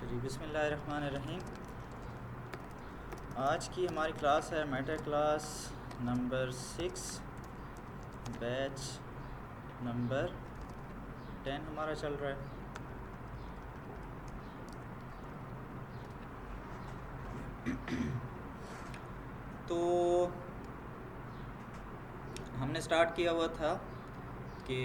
चलिए बिस्मिल्लाहिर्रहमानिर्रहीम। आज की हमारी क्लास है Meta class number 6 batch number 10 हमारा चल रहा है। तो हमने स्टार्ट किया हुआ था कि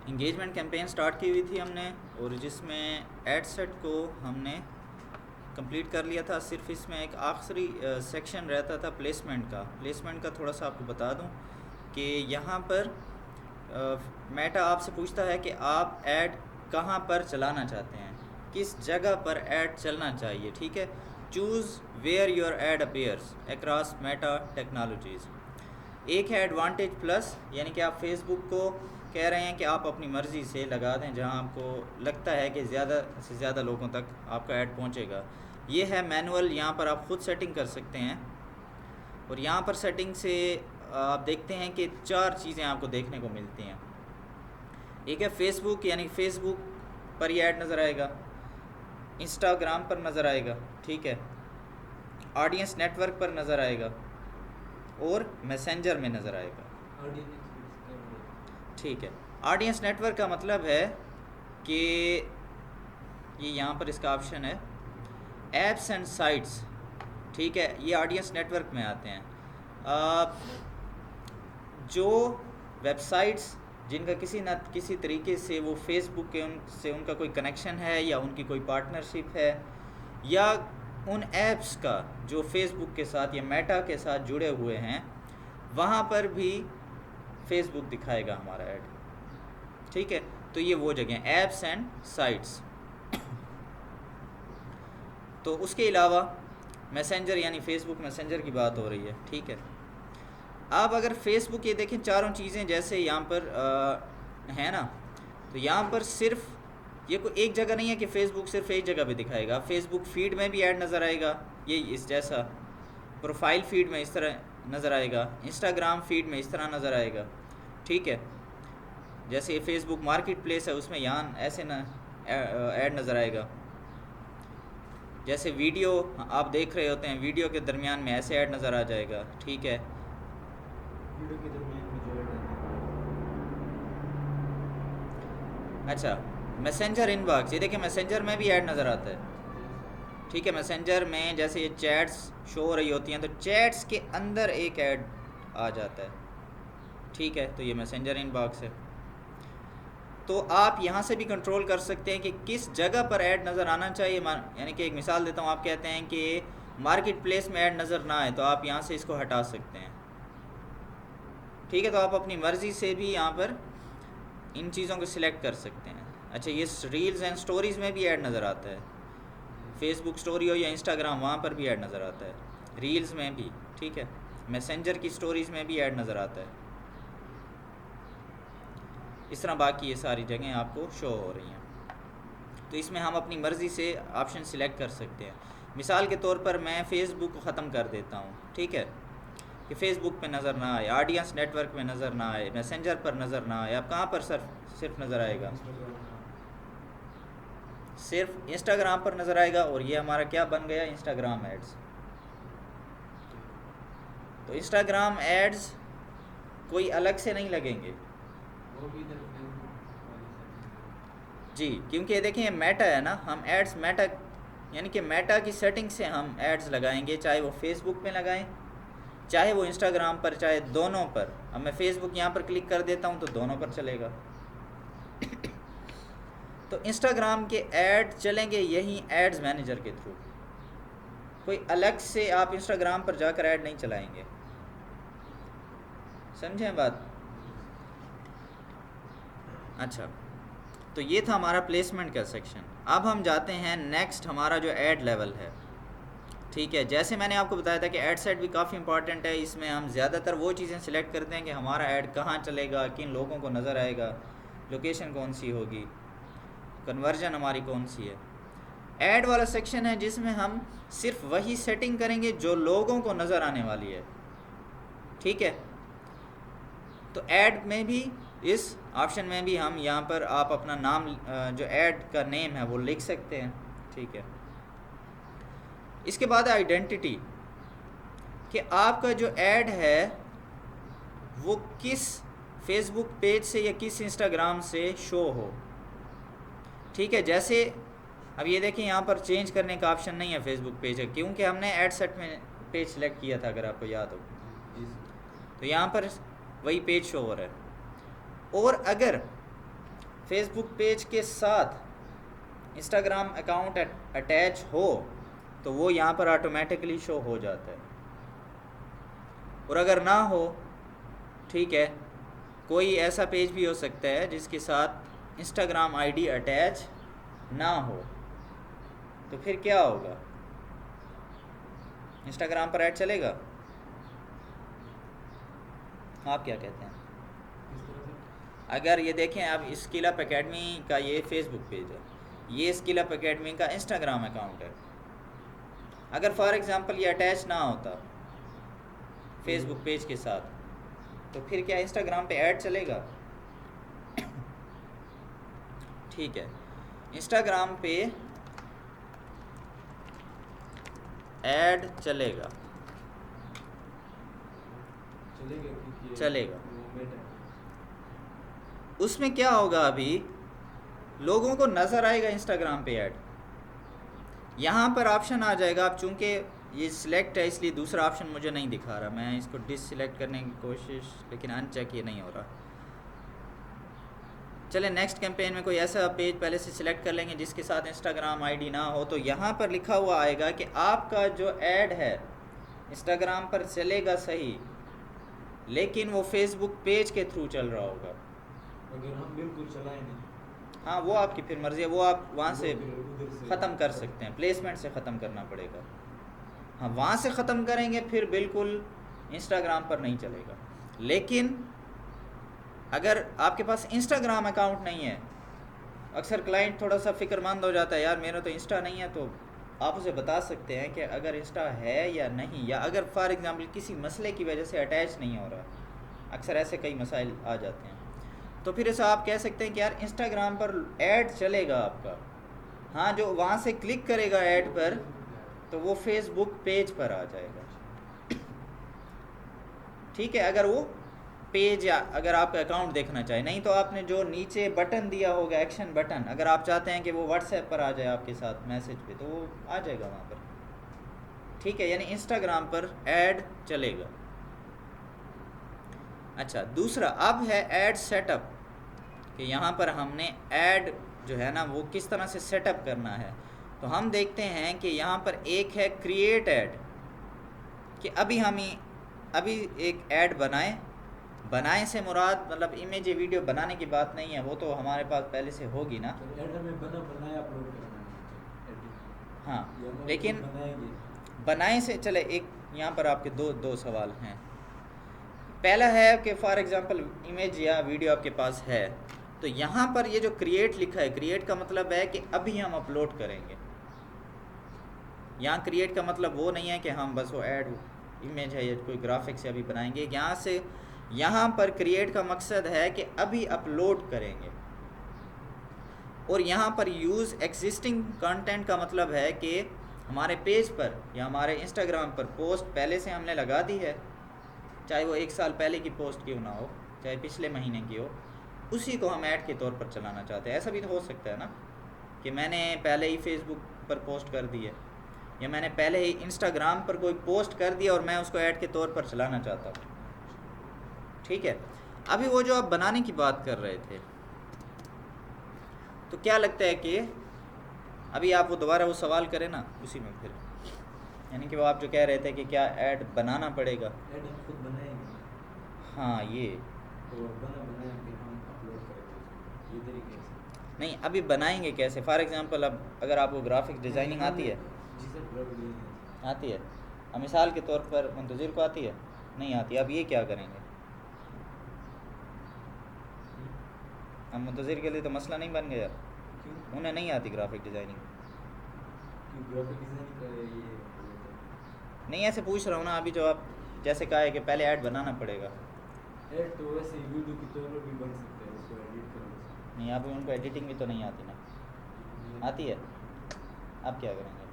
इंगेजमेंट कैंपेन स्टार्ट की हुई थी हमने, और जिसमें एड सेट को हमने कंप्लीट कर लिया था। सिर्फ इसमें एक आखिरी सेक्शन रहता था प्लेसमेंट का थोड़ा सा आपको बता दूं कि यहाँ पर मेटा आपसे पूछता है कि आप ऐड कहाँ पर चलाना चाहते हैं, किस जगह पर ऐड चलना चाहिए। ठीक है, choose where your ad appears across Meta technologies. एक है एडवांटेज प्लस, यानी कि आप फेसबुक को कह रहे हैं कि आप अपनी मर्ज़ी से लगा दें जहां आपको लगता है कि ज़्यादा से ज़्यादा लोगों तक आपका ऐड पहुंचेगा। ये है मैनुअल, यहाँ पर आप ख़ुद सेटिंग कर सकते हैं। और यहाँ पर सेटिंग से आप देखते हैं कि 4 चीज़ें आपको देखने को मिलती हैं। एक है फेसबुक, यानी फेसबुक पर ये ऐड नज़र आएगा, इंस्टाग्राम पर नज़र आएगा, ठीक है, ऑडियंस नेटवर्क पर नज़र आएगा और मैसेंजर में नज़र आएगा। ठीक है, ऑडियंस नेटवर्क का मतलब है कि ये यहाँ पर इसका ऑप्शन है ऐप्स एंड साइट्स। ठीक है, ये ऑडियंस नेटवर्क में आते हैं। जो वेबसाइट्स जिनका किसी न किसी तरीके से वो फेसबुक के से उनका कोई कनेक्शन है या उनकी कोई पार्टनरशिप है, या उन ऐप्स का जो फेसबुक के साथ या मेटा के साथ जुड़े हुए हैं, वहाँ पर भी फेसबुक दिखाएगा हमारा ऐड। ठीक है, तो ये वो जगह ऐप्स एंड साइट्स। तो उसके अलावा मैसेंजर, यानी फेसबुक मैसेंजर की बात हो रही है। ठीक है, अब अगर फेसबुक ये देखें चारों चीज़ें जैसे यहाँ पर है ना, तो यहाँ पर सिर्फ ये कोई एक जगह नहीं है कि फेसबुक सिर्फ एक जगह पे दिखाएगा। फेसबुक फीड में भी ऐड नज़र आएगा, ये इस जैसा, प्रोफाइल फीड में इस तरह नज़र आएगा, इंस्टाग्राम फीड में इस तरह नज़र आएगा। ठीक है, जैसे ये फेसबुक मार्केट प्लेस है उसमें यहाँ ऐसे ना ऐड नज़र आएगा। जैसे वीडियो आप देख रहे होते हैं, वीडियो के दरमियान में ऐसे ऐड नज़र आ जाएगा। ठीक है, वीडियो के दरमियान में जो ऐड आता है। अच्छा, मैसेंजर इनबॉक्स, ये देखिए मैसेंजर में भी ऐड नज़र आता है। ठीक है, मैसेंजर में जैसे ये चैट्स शो हो रही होती हैं, तो चैट्स के अंदर एक ऐड आ जाता है। ठीक है, तो ये मैसेंजर इनबॉक्स है। तो आप यहाँ से भी कंट्रोल कर सकते हैं कि किस जगह पर ऐड नज़र आना चाहिए। यानी कि एक मिसाल देता हूँ, आप कहते हैं कि मार्केट प्लेस में ऐड नज़र ना आए, तो आप यहाँ से इसको हटा सकते हैं। ठीक है, तो आप अपनी मर्ज़ी से भी यहाँ पर इन चीज़ों को सिलेक्ट कर सकते हैं। अच्छा, ये रील्स एंड स्टोरीज़ में भी ऐड नज़र आता है। फेसबुक स्टोरी हो या इंस्टाग्राम, वहाँ पर भी ऐड नज़र आता है, रील्स में भी। ठीक है, मैसेंजर की स्टोरीज़ में भी ऐड नज़र आता है। इस तरह बाकी ये सारी जगहें आपको शो हो रही हैं। तो इसमें हम अपनी मर्ज़ी से ऑप्शन सिलेक्ट कर सकते हैं। मिसाल के तौर पर मैं फ़ेसबुक को ख़त्म कर देता हूँ। ठीक है, कि फ़ेसबुक पे नज़र ना आए, ऑडियंस नेटवर्क में नज़र ना आए, मैसेंजर पर नज़र ना आए। अब कहाँ पर सिर्फ नज़र आएगा? सिर्फ इंस्टाग्राम पर नज़र आएगा। और ये हमारा क्या बन गया? Instagram ads. तो इंस्टाग्राम एड्स कोई अलग से नहीं लगेंगे जी, क्योंकि ये देखें मेटा है ना, हम एड्स मेटा यानी कि मेटा की सेटिंग से हम एड्स लगाएंगे, चाहे वो फेसबुक में लगाएं, चाहे वो इंस्टाग्राम पर, चाहे दोनों पर। अब मैं फेसबुक यहाँ पर क्लिक कर देता हूँ तो दोनों पर चलेगा। तो इंस्टाग्राम के ऐड चलेंगे यही एड्स मैनेजर के थ्रू, कोई अलग से आप इंस्टाग्राम पर जाकर ऐड नहीं चलाएंगे। समझें बात? अच्छा, तो ये था हमारा प्लेसमेंट का सेक्शन। अब हम जाते हैं नेक्स्ट, हमारा जो ऐड लेवल है। ठीक है, जैसे मैंने आपको बताया था कि ऐड सेट भी काफ़ी इंपॉर्टेंट है। इसमें हम ज़्यादातर वो चीज़ें सिलेक्ट करते हैं कि हमारा ऐड कहाँ चलेगा, किन लोगों को नज़र आएगा, लोकेशन कौन सी होगी, कन्वर्जन हमारी कौन सी है। ऐड वाला सेक्शन है जिसमें हम सिर्फ वही सेटिंग करेंगे जो लोगों को नज़र आने वाली है। ठीक है, तो ऐड में भी इस ऑप्शन में भी हम यहाँ पर आप अपना नाम जो ऐड का नेम है वो लिख सकते हैं, ठीक है। इसके बाद आइडेंटिटी, कि आपका जो ऐड है वो किस फेसबुक पेज से या किस इंस्टाग्राम से शो हो, ठीक है। जैसे अब ये देखें यहाँ पर चेंज करने का ऑप्शन नहीं है फेसबुक पेज है, क्योंकि हमने ऐड सेट में पेज सेलेक्ट किया था, अगर आपको याद हो। जी सर। तो यहाँ पर वही पेज शो हो रहा है। और अगर फेसबुक पेज के साथ इंस्टाग्राम अकाउंट अटैच हो तो वो यहाँ पर ऑटोमेटिकली शो हो जाता है। और अगर ना हो, ठीक है, कोई ऐसा पेज भी हो सकता है जिसके साथ इंस्टाग्राम आईडी अटैच ना हो, तो फिर क्या होगा? इंस्टाग्राम पर ऐड चलेगा? आप क्या कहते हैं? किस तरह से? अगर ये देखें आप, स्किल अप एकेडमी का ये फेसबुक पेज है, ये स्किल अप एकेडमी का इंस्टाग्राम अकाउंट है। अगर फॉर एग्जांपल ये अटैच ना होता फेसबुक पेज के साथ, तो फिर क्या इंस्टाग्राम पे ऐड चलेगा? ठीक है, इंस्टाग्राम पे ऐड चलेगा, चलेगा क्योंकि चलेगा। मूवमेंट है। उसमें क्या होगा, अभी लोगों को नज़र आएगा इंस्टाग्राम पे ऐड, यहाँ पर ऑप्शन आ जाएगा। अब चूँकि ये सिलेक्ट है इसलिए दूसरा ऑप्शन मुझे नहीं दिखा रहा, मैं इसको डिससिलेक्ट करने की कोशिश, लेकिन अनचेक ये नहीं हो रहा। चले नेक्स्ट कैंपेन में कोई ऐसा पेज पहले से सिलेक्ट कर लेंगे जिसके साथ इंस्टाग्राम आईडी ना हो, तो यहाँ पर लिखा हुआ आएगा कि आपका जो ऐड है इंस्टाग्राम पर चलेगा सही, लेकिन वो फेसबुक पेज के थ्रू चल रहा होगा। अगर हम बिल्कुल चलाएं नहीं, हाँ, वो आपकी फिर मर्ज़ी है, वो आप वहाँ से वो फिर उधर से ख़त्म कर सकते हैं, प्लेसमेंट से ख़त्म करना पड़ेगा। हाँ, वहाँ से ख़त्म करेंगे फिर बिल्कुल इंस्टाग्राम पर नहीं चलेगा। लेकिन अगर आपके पास इंस्टाग्राम अकाउंट नहीं है, अक्सर क्लाइंट थोड़ा सा फ़िक्रमंद हो जाता है, यार मेरा तो इंस्टा नहीं है, तो आप उसे बता सकते हैं कि अगर इंस्टा है या नहीं, या अगर फॉर एग्ज़ाम्पल किसी मसले की वजह से अटैच नहीं हो रहा, अक्सर ऐसे कई मसाइल आ जाते हैं, तो फिर ऐसा आप कह सकते हैं कि यार इंस्टाग्राम पर ऐड चलेगा आपका। हाँ, जो वहाँ से क्लिक करेगा ऐड पर तो वो फेसबुक पेज पर आ जाएगा, ठीक है। अगर वो पेज या अगर आपका अकाउंट देखना चाहे, नहीं तो आपने जो नीचे बटन दिया होगा एक्शन बटन, अगर आप चाहते हैं कि वो व्हाट्सएप पर आ जाए आपके साथ मैसेज पे, तो वो आ जाएगा वहाँ पर, ठीक है। यानी इंस्टाग्राम पर ऐड चलेगा। अच्छा, दूसरा अब है ऐड सेटअप, कि यहाँ पर हमने ऐड जो है ना वो किस तरह से सेटअप करना है। तो हम देखते हैं कि यहाँ पर एक है क्रिएट ऐड, कि अभी एक ऐड बनाए से मुराद मतलब इमेज या वीडियो बनाने की बात नहीं है, वो तो हमारे पास पहले से होगी ना। तो एड में बनाया अपलोड करना है एडिट। हाँ, या हम लेकिन बनाएंगे। बनाए से चले, एक यहाँ पर आपके दो सवाल हैं। पहला है कि फॉर एग्जांपल इमेज या वीडियो आपके पास है, तो यहाँ पर ये जो क्रिएट लिखा है, क्रिएट का मतलब है कि अभी हम अपलोड करेंगे। यहाँ क्रिएट का मतलब वो नहीं है कि हम बस वो ऐड इमेज है या कोई ग्राफिक्स या अभी बनाएंगे। यहाँ पर क्रिएट का मकसद है कि अभी अपलोड करेंगे। और यहाँ पर यूज़ एग्जिस्टिंग कंटेंट का मतलब है कि हमारे पेज पर या हमारे इंस्टाग्राम पर पोस्ट पहले से हमने लगा दी है, चाहे वो 1 साल पहले की पोस्ट क्यों ना हो, चाहे पिछले महीने की हो, उसी को हम ऐड के तौर पर चलाना चाहते हैं। ऐसा भी तो हो सकता है ना कि मैंने पहले ही फेसबुक पर पोस्ट कर दी है, या मैंने पहले ही इंस्टाग्राम पर कोई पोस्ट कर दिया और मैं उसको ऐड के तौर पर चलाना चाहता हूँ, ठीक है। अभी वो जो आप बनाने की बात कर रहे थे, तो क्या लगता है कि अभी आप वो दोबारा वो सवाल करें ना उसी में फिर, यानी कि वो आप जो कह रहे थे कि क्या ऐड बनाना पड़ेगा। ऐड हम खुद बनाएंगे। हाँ, ये तो बनाया फिर हम अपलोड करेंगे ये तरीके से। नहीं, अभी बनाएंगे कैसे? फॉर एग्जांपल अब अगर आपको ग्राफिक्स डिज़ाइनिंग आती है, जी सर, ग्राफिक डिजाइनिंग आती है, अब मिसाल के तौर पर मुंतज़िर को आती है, नहीं आती, अब ये क्या करेंगे? अब मुंतज़िर के लिए तो मसला नहीं बन गया, क्यों? उन्हें नहीं आती ग्राफिक डिज़ाइनिंग। क्यों ग्राफिक डिजाइनिंग का ये नहीं, ऐसे पूछ रहा हूँ ना, अभी जो आप जैसे कहा है कि पहले ऐड बनाना पड़ेगा, एड तो वैसे वीडियो की तौर पर भी बन सकता है, उसको एडिट करने से। नहीं, आप उनको एडिटिंग भी तो नहीं आती ना। आती है? आप क्या करेंगे?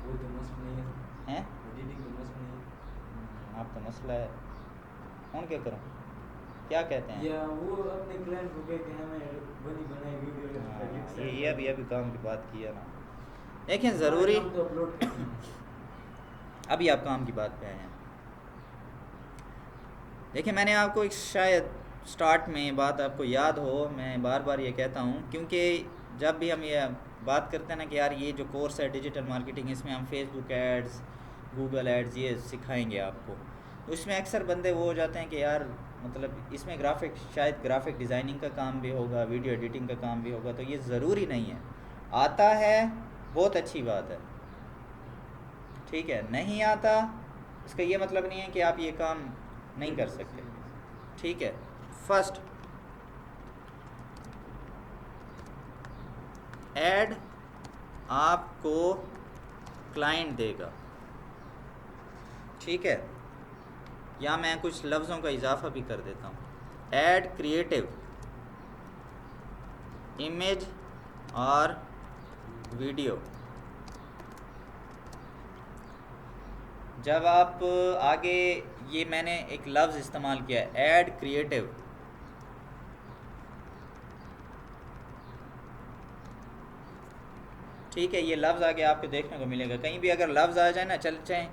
वो तो मस्त नहीं है, हैं? एडिटिंग तो मस्त नहीं है। आप तो मसला है। कौन क्या करूँ? क्या कहते हैं? या वो अपने क्लाइंट को कह के हमें बनी बनाई वीडियो हाँ, एडिट से ये भी काम की बात की है ना। देखें ज़रूरी हम तो अपलोड करते हैं। अभी आप काम की बात पे आए हैं। देखिए, मैंने आपको एक शायद स्टार्ट में बात आपको याद हो, मैं बार बार ये कहता हूँ, क्योंकि जब भी हम ये बात करते हैं ना कि यार ये जो कोर्स है डिजिटल मार्केटिंग, इसमें हम फेसबुक एड्स, गूगल एड्स ये सिखाएंगे आपको, तो इसमें अक्सर बंदे वो हो जाते हैं कि यार मतलब इसमें शायद ग्राफिक डिज़ाइनिंग का काम भी होगा, वीडियो एडिटिंग का काम भी होगा, तो ये ज़रूरी नहीं है। आता है बहुत अच्छी बात है, ठीक है, नहीं आता इसका ये मतलब नहीं है कि आप ये काम नहीं कर सकते, ठीक है। फर्स्ट, ऐड आपको क्लाइंट देगा, ठीक है, या मैं कुछ लफ्ज़ों का इजाफा भी कर देता हूँ। ऐड क्रिएटिव इमेज और वीडियो। जब आप आगे ये मैंने एक लफ्ज़ इस्तेमाल किया है ऐड क्रिएटिव, ठीक है, ये लफ्ज़ आगे आपको देखने को मिलेगा। कहीं भी अगर लफ्ज़ आ जाए ना, चल चाहे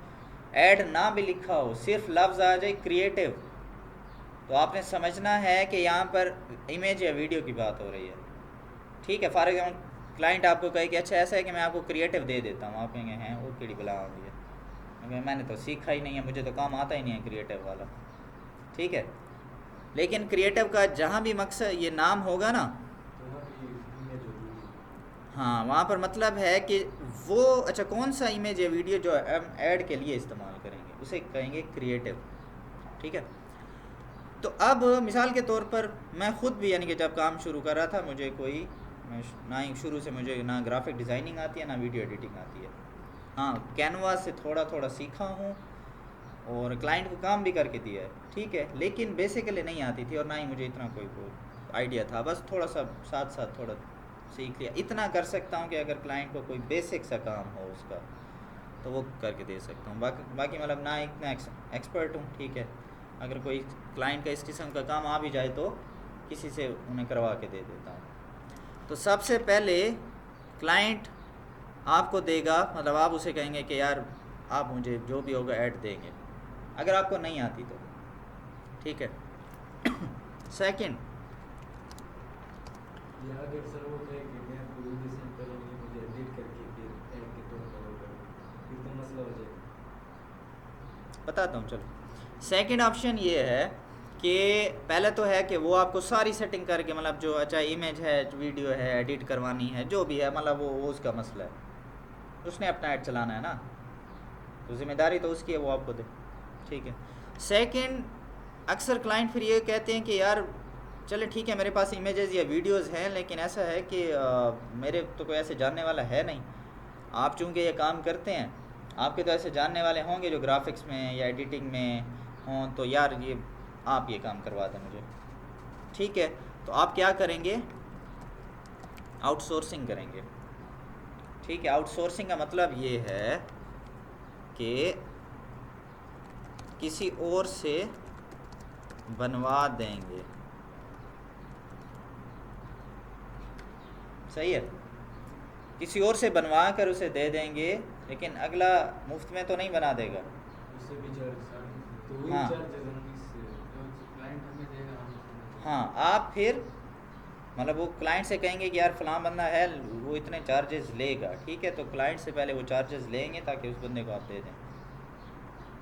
ऐड ना भी लिखा हो, सिर्फ लफ्ज़ आ जाए क्रिएटिव, तो आपने समझना है कि यहाँ पर इमेज या वीडियो की बात हो रही है, ठीक है। फॉर एग्जाम्पल क्लाइंट आपको कहे कि अच्छा ऐसा है कि मैं आपको क्रिएटिव दे देता हूँ, आप कहेंगे हैं वो कीड़ी बला होती है, मैंने तो सीखा ही नहीं है, मुझे तो काम आता ही नहीं है क्रिएटिव वाला, ठीक है। लेकिन क्रिएटिव का जहाँ भी मकसद ये नाम होगा ना, तो वहाँ पे इमेज होगी। हाँ, वहाँ पर मतलब है कि वो अच्छा कौन सा इमेज या वीडियो जो हम ऐड के लिए इस्तेमाल करेंगे उसे कहेंगे क्रिएटिव, ठीक है। तो अब मिसाल के तौर पर मैं ख़ुद भी यानी कि जब काम शुरू कर रहा था, मुझे कोई ना ही शुरू से मुझे ना ग्राफिक डिज़ाइनिंग आती है ना वीडियो एडिटिंग आती है। हाँ, कैनवा से थोड़ा थोड़ा सीखा हूँ और क्लाइंट को काम भी करके दिया है, ठीक है, लेकिन बेसिकली नहीं आती थी और ना ही मुझे इतना कोई आइडिया था, बस थोड़ा सा साथ साथ थोड़ा सीख लिया। इतना कर सकता हूँ कि अगर क्लाइंट को कोई बेसिक सा काम हो उसका तो वो करके दे सकता हूँ, बाकी मतलब ना इतना एक्सपर्ट हूँ, ठीक है। अगर कोई क्लाइंट का इस किस्म का काम आ भी जाए तो किसी से उन्हें करवा के दे देता हूँ। तो सबसे पहले क्लाइंट आपको देगा, मतलब आप उसे कहेंगे कि यार आप मुझे जो भी होगा ऐड देंगे, अगर आपको नहीं आती तो, ठीक है। सेकंड, या अगर सर वो कहे कि मैं आपको वीडियो सेंड करेंगे, मुझे एडिट करके फिर ऐड के तौर पर वो करो, फिर तो मसला हो जाएगा। बताता हूँ चलो। सेकंड ऑप्शन ये है कि पहले तो है कि वो आपको सारी सेटिंग करके, मतलब जो अच्छा इमेज है, वीडियो है, एडिट करवानी है, जो भी है, मतलब वो उसका मसला है, उसने अपना ऐड चलाना है ना, तो जिम्मेदारी तो उसकी है, वो आपको दे, ठीक है। सेकंड, अक्सर क्लाइंट फिर ये कहते हैं कि यार चले ठीक है मेरे पास इमेजेस या वीडियोस हैं, लेकिन ऐसा है कि मेरे तो कोई ऐसे जानने वाला है नहीं, आप चूँकि ये काम करते हैं, आपके तो ऐसे जानने वाले होंगे जो ग्राफिक्स में या एडिटिंग में हों, तो यार ये आप ये काम करवा दें मुझे, ठीक है। तो आप क्या करेंगे? आउटसोर्सिंग करेंगे, ठीक है। आउटसोर्सिंग का मतलब ये है कि किसी और से बनवा देंगे, सही है, किसी और से बनवा कर उसे दे देंगे, लेकिन अगला मुफ्त में तो नहीं बना देगा, उससे भी चार्ज, तो वही हाँ चार्जेस हम इससे क्लाइंट हमें देगा, हम हाँ, आप फिर मतलब वो क्लाइंट से कहेंगे कि यार फ़लाँ बंदा है वो इतने चार्जेस लेगा, ठीक है, तो क्लाइंट से पहले वो चार्जेस लेंगे ताकि उस बंदे को आप दे दें,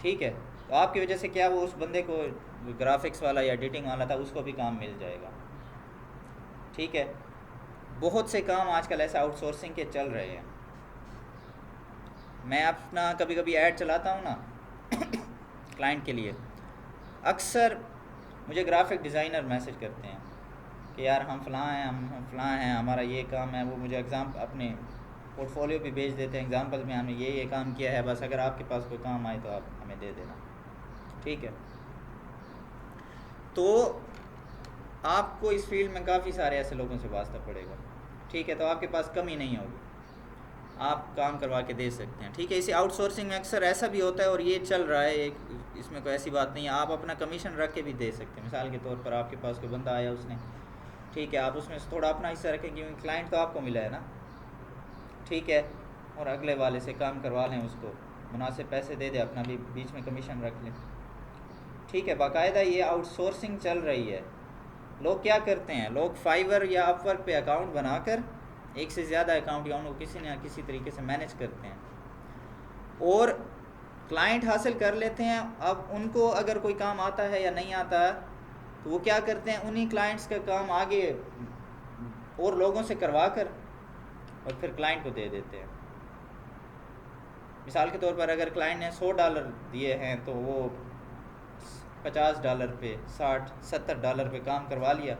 ठीक है। तो आपकी वजह से क्या वो उस बंदे को ग्राफिक्स वाला या एडिटिंग वाला था उसको भी काम मिल जाएगा, ठीक है। बहुत से काम आजकल ऐसे आउटसोर्सिंग के चल रहे हैं। मैं अपना कभी कभी ऐड चलाता हूँ ना क्लाइंट के लिए, अक्सर मुझे ग्राफिक डिज़ाइनर मैसेज करते हैं कि यार हम फ़लाँ हैं, हमारा ये काम है, वो मुझे अपने पोर्टफोलियो भी भेज देते हैं, एग्जांपल्स में हमने ये काम किया है, बस अगर आपके पास कोई काम आए तो आप हमें दे देना, ठीक है। तो आपको इस फील्ड में काफ़ी सारे ऐसे लोगों से वास्ता पड़ेगा, ठीक है। तो आपके पास कमी नहीं होगी, आप काम करवा के दे सकते हैं, ठीक है। इसी आउटसोर्सिंग में अक्सर ऐसा भी होता है और ये चल रहा है, एक इसमें कोई ऐसी बात नहीं है, आप अपना कमीशन रख के भी दे सकते हैं। मिसाल के तौर पर आपके पास कोई बंदा आया, उसने, ठीक है, आप उसमें से थोड़ा अपना हिस्सा रखें क्योंकि क्लाइंट तो आपको मिला है ना, ठीक है, और अगले वाले से काम करवा लें, उसको मुनासिब पैसे दे दे, अपना भी बीच में कमीशन रख लें, ठीक है। बाकायदा ये आउटसोर्सिंग चल रही है। लोग क्या करते हैं, लोग फाइवर या अपवर्क पे अकाउंट बनाकर एक से ज़्यादा अकाउंट या उनको किसी न किसी तरीके से मैनेज करते हैं और क्लाइंट हासिल कर लेते हैं। अब उनको अगर कोई काम आता है या नहीं आता है तो वो क्या करते हैं, उन्हीं क्लाइंट्स का काम आगे और लोगों से करवा कर और फिर क्लाइंट को दे देते हैं। मिसाल के तौर पर अगर क्लाइंट ने $100 दिए हैं तो वो $50 पे, $60-70 पे काम करवा लिया,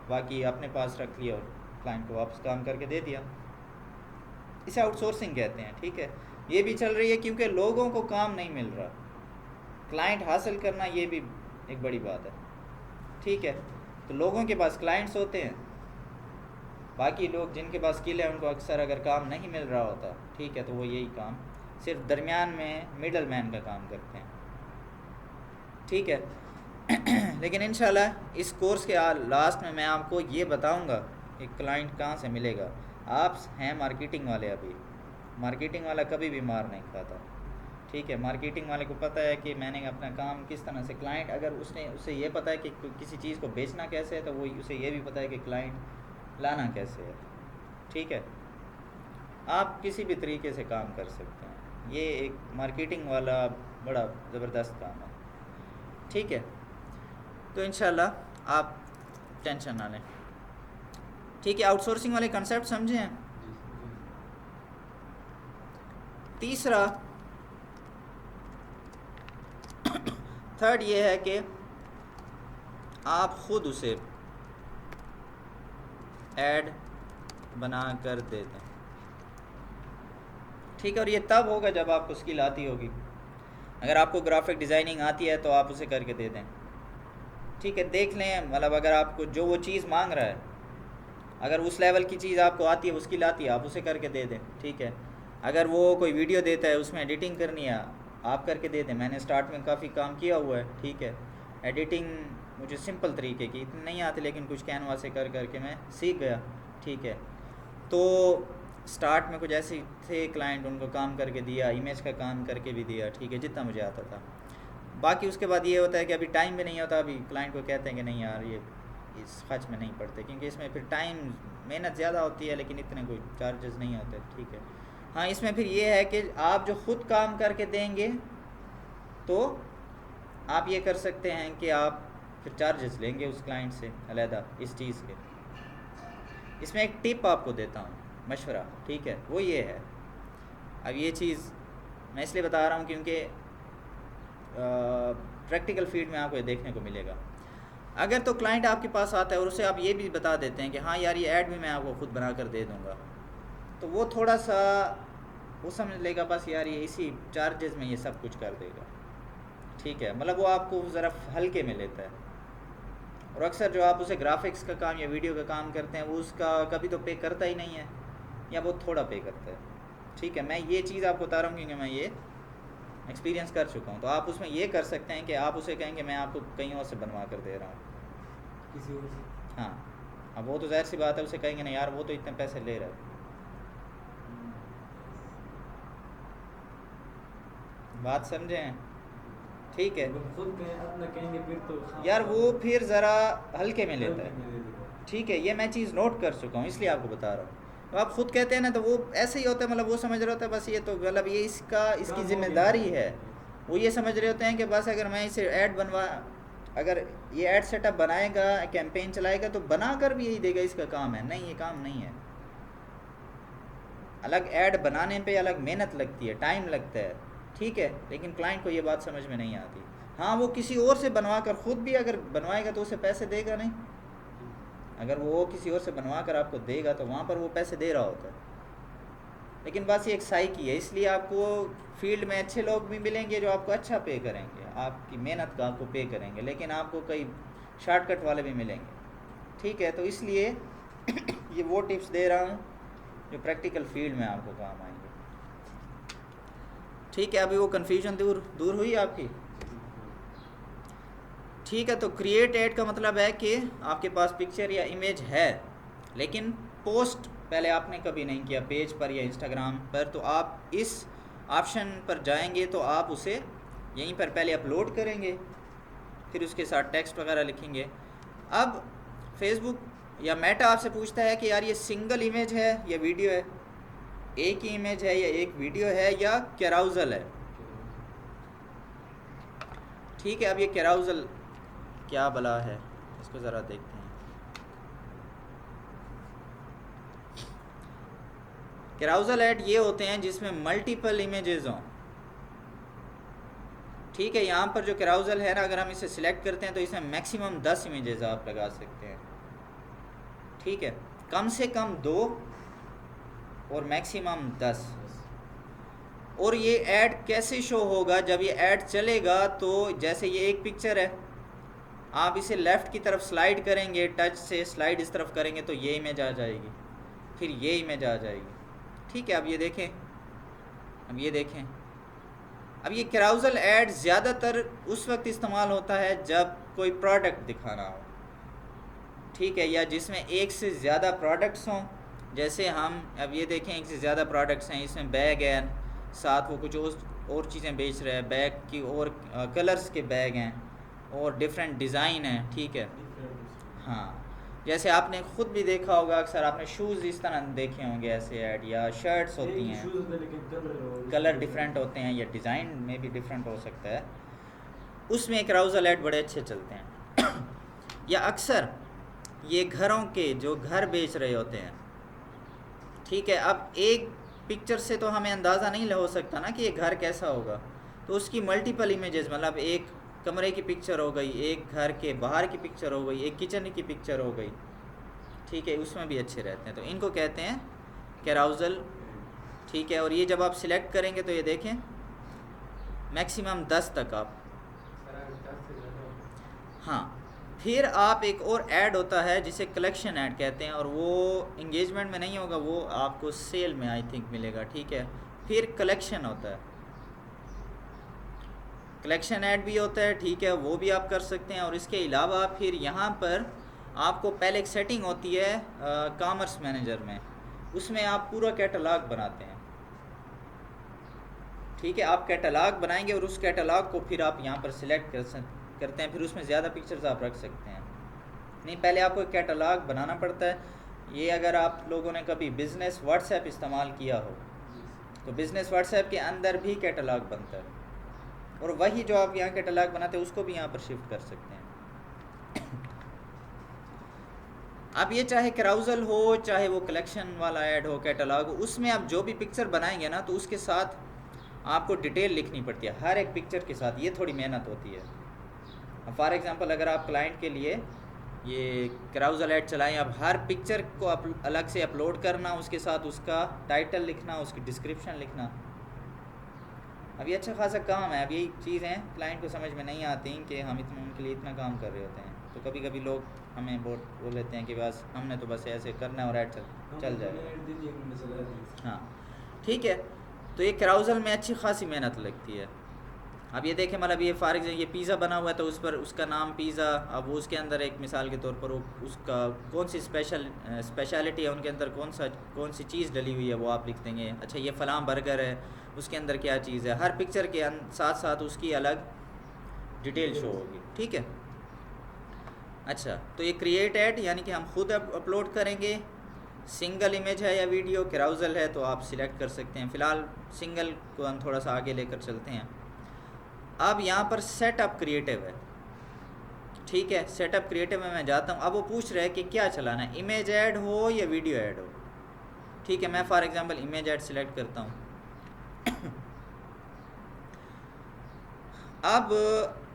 बाकी अपने पास रख लिया और क्लाइंट को वापस काम करके दे दिया। इसे आउटसोर्सिंग कहते हैं, ठीक है। ये भी चल रही है क्योंकि लोगों को काम नहीं मिल रहा, क्लाइंट हासिल करना ये भी एक बड़ी बात है, ठीक है। तो लोगों के पास क्लाइंट्स होते हैं, बाकी लोग जिनके पास स्किल है उनको अक्सर अगर काम नहीं मिल रहा होता, ठीक है, तो वो यही काम सिर्फ दरमियान में मिडल मैन का काम करते हैं, ठीक है। लेकिन इंशाल्लाह इस कोर्स के लास्ट में मैं आपको ये बताऊंगा कि क्लाइंट कहाँ से मिलेगा। आप हैं मार्केटिंग वाले, अभी मार्केटिंग वाला कभी भी मार नहीं खाता, ठीक है। मार्केटिंग वाले को पता है कि मैंने अपना काम किस तरह से, क्लाइंट अगर उसे ये पता है कि किसी चीज़ को बेचना कैसे है तो वो उसे ये भी पता है कि क्लाइंट लाना कैसे है, ठीक है। आप किसी भी तरीके से काम कर सकते हैं, ये एक मार्केटिंग वाला बड़ा ज़बरदस्त काम है, ठीक है। तो इंशाल्लाह आप टेंशन ना लें, ठीक है। आउटसोर्सिंग वाले कंसेप्ट समझे हैं। तीसरा, थर्ड ये है कि आप ख़ुद उसे ऐड बना कर दे दें, ठीक है। और ये तब होगा जब आपको स्किल आती होगी। अगर आपको ग्राफिक डिज़ाइनिंग आती है तो आप उसे करके दे दें, ठीक है। देख लें, मतलब अगर आपको जो वो चीज़ मांग रहा है, अगर उस लेवल की चीज़ आपको आती है, वो स्किल आती है, आप उसे करके दे दें, ठीक है। अगर वो कोई वीडियो देता है, उसमें एडिटिंग करनी है, आप करके दे दें। मैंने स्टार्ट में काफ़ी काम किया हुआ है, ठीक है। एडिटिंग मुझे सिंपल तरीके की इतनी नहीं आती, लेकिन कुछ कैनवा से कर करके मैं सीख गया, ठीक है। तो स्टार्ट में कुछ ऐसे थे क्लाइंट, उनको काम करके दिया, इमेज का काम करके भी दिया, ठीक है, जितना मुझे आता था। बाकी उसके बाद ये होता है कि अभी टाइम भी नहीं होता, अभी क्लाइंट को कहते हैं कि नहीं यार ये इस खर्च में नहीं पड़ते, क्योंकि इसमें फिर टाइम मेहनत ज़्यादा होती है, लेकिन इतने कोई चार्जेस नहीं होते, ठीक है। हाँ, इसमें फिर ये है कि आप जो ख़ुद काम करके देंगे तो आप ये कर सकते हैं कि आप फिर चार्जेस लेंगे उस क्लाइंट से अलहदा इस चीज़ के। इसमें एक टिप आपको देता हूँ, मशवरा, ठीक है, वो ये है। अब ये चीज़ मैं इसलिए बता रहा हूँ क्योंकि प्रैक्टिकल फील्ड में आपको ये देखने को मिलेगा। अगर तो क्लाइंट आपके पास आता है और उसे आप ये भी बता देते हैं कि हाँ यार ये ऐड भी मैं आपको खुद बना कर दे दूँगा, तो वो थोड़ा सा वो समझ लेगा बस यार ये इसी चार्जेस में ये सब कुछ कर देगा, ठीक है। मतलब वो आपको ज़रा हल्के में लेता है। और अक्सर जो आप उसे ग्राफिक्स का काम या वीडियो का काम करते हैं, वो उसका कभी तो पे करता ही नहीं है या बहुत थोड़ा पे करता है, ठीक है। मैं ये चीज़ आपको बता रहा हूँ क्योंकि मैं ये एक्सपीरियंस कर चुका हूँ। तो आप उसमें ये कर सकते हैं कि आप उसे कहेंगे मैं आपको कहीं और से बनवा कर दे रहा हूँ, किसी और से। हाँ, अब वो तो ज़ाहिर सी बात है, उसे कहेंगे ना यार वो तो इतने पैसे ले रहा है, बात समझें, ठीक है। खुद अपना कहेंगे फिर तो यार वो फिर ज़रा हल्के में लेता है, है। ठीक है। ये मैं चीज़ नोट कर चुका हूँ, इसलिए आपको बता रहा हूँ। तो आप ख़ुद कहते हैं ना, तो वो ऐसे ही होता है, मतलब वो समझ रहे होता है बस ये तो मतलब ये इसकी ज़िम्मेदारी है। वो ये समझ रहे होते हैं कि बस अगर मैं इसे ऐड बनवा, अगर ये ऐड सेटअप बनाएगा, कैंपेन चलाएगा तो बना कर भी यही देगा, इसका काम है। नहीं, ये काम नहीं है। अलग ऐड बनाने पे अलग मेहनत लगती है, टाइम लगता है, ठीक है। लेकिन क्लाइंट को ये बात समझ में नहीं आती। हाँ, वो किसी और से बनवा कर ख़ुद भी अगर बनवाएगा तो उसे पैसे देगा नहीं। अगर वो किसी और से बनवा कर आपको देगा तो वहाँ पर वो पैसे दे रहा होता है। लेकिन बस ये एक साइकी है, इसलिए आपको फील्ड में अच्छे लोग भी मिलेंगे जो आपको अच्छा पे करेंगे, आपकी मेहनत का आपको पे करेंगे। लेकिन आपको कई शॉर्टकट वाले भी मिलेंगे, ठीक है। तो इसलिए ये वो टिप्स दे रहा हूँ जो प्रैक्टिकल फील्ड में आपको काम आएंगे, ठीक है। अभी वो कन्फ्यूजन दूर हुई आपकी, ठीक है। तो क्रिएट ऐड का मतलब है कि आपके पास पिक्चर या इमेज है, लेकिन पोस्ट पहले आपने कभी नहीं किया पेज पर या इंस्टाग्राम पर, तो आप इस ऑप्शन पर जाएंगे तो आप उसे यहीं पर पहले अपलोड करेंगे, फिर उसके साथ टेक्स्ट वगैरह लिखेंगे। अब फेसबुक या मेटा आपसे पूछता है कि यार ये सिंगल इमेज है या वीडियो है, एक ही इमेज है या एक वीडियो है या कैराउजल है, ठीक है। अब ये कैराउजल क्या भला है, इसको ज़रा देखते हैं। कैराउजल ऐड ये होते हैं जिसमें मल्टीपल इमेजेस हों, ठीक है। यहाँ पर जो कैराउजल है ना, अगर हम इसे सिलेक्ट करते हैं तो इसमें मैक्सिमम 10 इमेजेस आप लगा सकते हैं, ठीक है। कम से कम 2 और मैक्सिमम 10। और ये ऐड कैसे शो होगा, जब ये ऐड चलेगा तो जैसे ये एक पिक्चर है, आप इसे लेफ़्ट की तरफ स्लाइड करेंगे, टच से स्लाइड इस तरफ करेंगे तो ये इमेज आ जाएगी, फिर ये इमेज आ जाएगी, ठीक है। अब ये देखें, अब ये देखें, अब ये कैराउजल ऐड ज़्यादातर उस वक्त इस्तेमाल होता है जब कोई प्रोडक्ट दिखाना हो, ठीक है, या जिसमें एक से ज़्यादा प्रोडक्ट्स हों। जैसे हम अब ये देखें, एक से ज़्यादा प्रोडक्ट्स हैं, इसमें बैग है, साथ वो कुछ और चीज़ें बेच रहे हैं, बैग की और कलर्स के बैग हैं और डिफरेंट डिज़ाइन है, ठीक है। हाँ, जैसे आपने ख़ुद भी देखा होगा, अक्सर आपने शूज़ इस तरह देखे होंगे ऐसे ऐड, या शर्ट्स होती हैं, कलर डिफरेंट होते हैं या डिज़ाइन में भी डिफरेंट हो सकता है, उसमें कैराउजल ऐड बड़े अच्छे चलते हैं। या अक्सर ये घरों के जो घर बेच रहे होते हैं, ठीक है। अब एक पिक्चर से तो हमें अंदाज़ा नहीं हो सकता ना कि ये घर कैसा होगा, तो उसकी मल्टीपल इमेजेस, मतलब एक कमरे की पिक्चर हो गई, एक घर के बाहर की पिक्चर हो गई, एक किचन की पिक्चर हो गई, ठीक है, उसमें भी अच्छे रहते हैं। तो इनको कहते हैं कैराउजल, ठीक है। और ये जब आप सिलेक्ट करेंगे तो ये देखें मैक्सिमम 10 तक आप, हाँ। फिर आप एक और ऐड होता है जिसे कलेक्शन ऐड कहते हैं, और वो इंगेजमेंट में नहीं होगा, वो आपको सेल में आई थिंक मिलेगा, ठीक है। फिर कलेक्शन होता है, कलेक्शन ऐड भी होता है, ठीक है, वो भी आप कर सकते हैं। और इसके अलावा फिर यहाँ पर आपको पहले एक सेटिंग होती है कॉमर्स मैनेजर में, उसमें आप पूरा कैटलॉग बनाते हैं, ठीक है। आप कैटलॉग बनाएंगे और उस कैटलॉग को फिर आप यहाँ पर सिलेक्ट करते हैं, फिर उसमें ज़्यादा पिक्चर्स आप रख सकते हैं। नहीं, पहले आपको एक कैटलॉग बनाना पड़ता है। ये अगर आप लोगों ने कभी बिज़नेस व्हाट्सएप इस्तेमाल किया हो तो बिज़नेस व्हाट्सएप के अंदर भी कैटलॉग बनता है, और वही जो आप यहाँ कैटलॉग बनाते हैं उसको भी यहाँ पर शिफ्ट कर सकते हैं। अब ये चाहे कैराउजल हो, चाहे वो कलेक्शन वाला ऐड हो, कैटलॉग हो, उसमें आप जो भी पिक्चर बनाएंगे ना, तो उसके साथ आपको डिटेल लिखनी पड़ती है, हर एक पिक्चर के साथ। ये थोड़ी मेहनत होती है। फॉर एग्जांपल अगर आप क्लाइंट के लिए ये कैराउजल ऐड चलाएं, अब हर पिक्चर को अलग से अपलोड करना, उसके साथ उसका टाइटल लिखना, उसकी डिस्क्रिप्शन लिखना, अब ये अच्छा खासा काम है। अब यही चीज़ें क्लाइंट को समझ में नहीं आती कि हम उनके लिए इतना काम कर रहे होते हैं, तो कभी कभी लोग हमें बोल लेते हैं कि बस हमने तो बस ऐसे करना है और ऐड चल जाएगा। हाँ, ठीक है। तो ये कैराउजल में अच्छी खासी मेहनत लगती है। अब ये देखें, मतलब ये फॉर एग्जाम्पल ये पिज़्ज़ा बना हुआ है, तो उस पर उसका नाम पिज़्ज़ा, अब वो उसके अंदर एक मिसाल के तौर पर उसका कौन सी स्पेशलिटी है, उनके अंदर कौन सी चीज़ डली हुई है, वो आप लिख देंगे। अच्छा, ये फ़लाँ बर्गर है, उसके अंदर क्या चीज़ है, हर पिक्चर के साथ साथ उसकी अलग डिटेल शो होगी, ठीक है। अच्छा, तो ये क्रिएट ऐड यानी कि हम खुद अपलोड करेंगे, सिंगल इमेज है या वीडियो, कैराउजल है तो आप सिलेक्ट कर सकते हैं। फ़िलहाल सिंगल को हम थोड़ा सा आगे लेकर चलते हैं। अब यहाँ पर सेटअप क्रिएटिव है, ठीक है। सेटअप क्रिएटिव में मैं जाता हूँ। अब वो पूछ रहे हैं कि क्या चलाना है, इमेज ऐड हो या वीडियो ऐड हो, ठीक है। मैं for example image add select करता हूँ। अब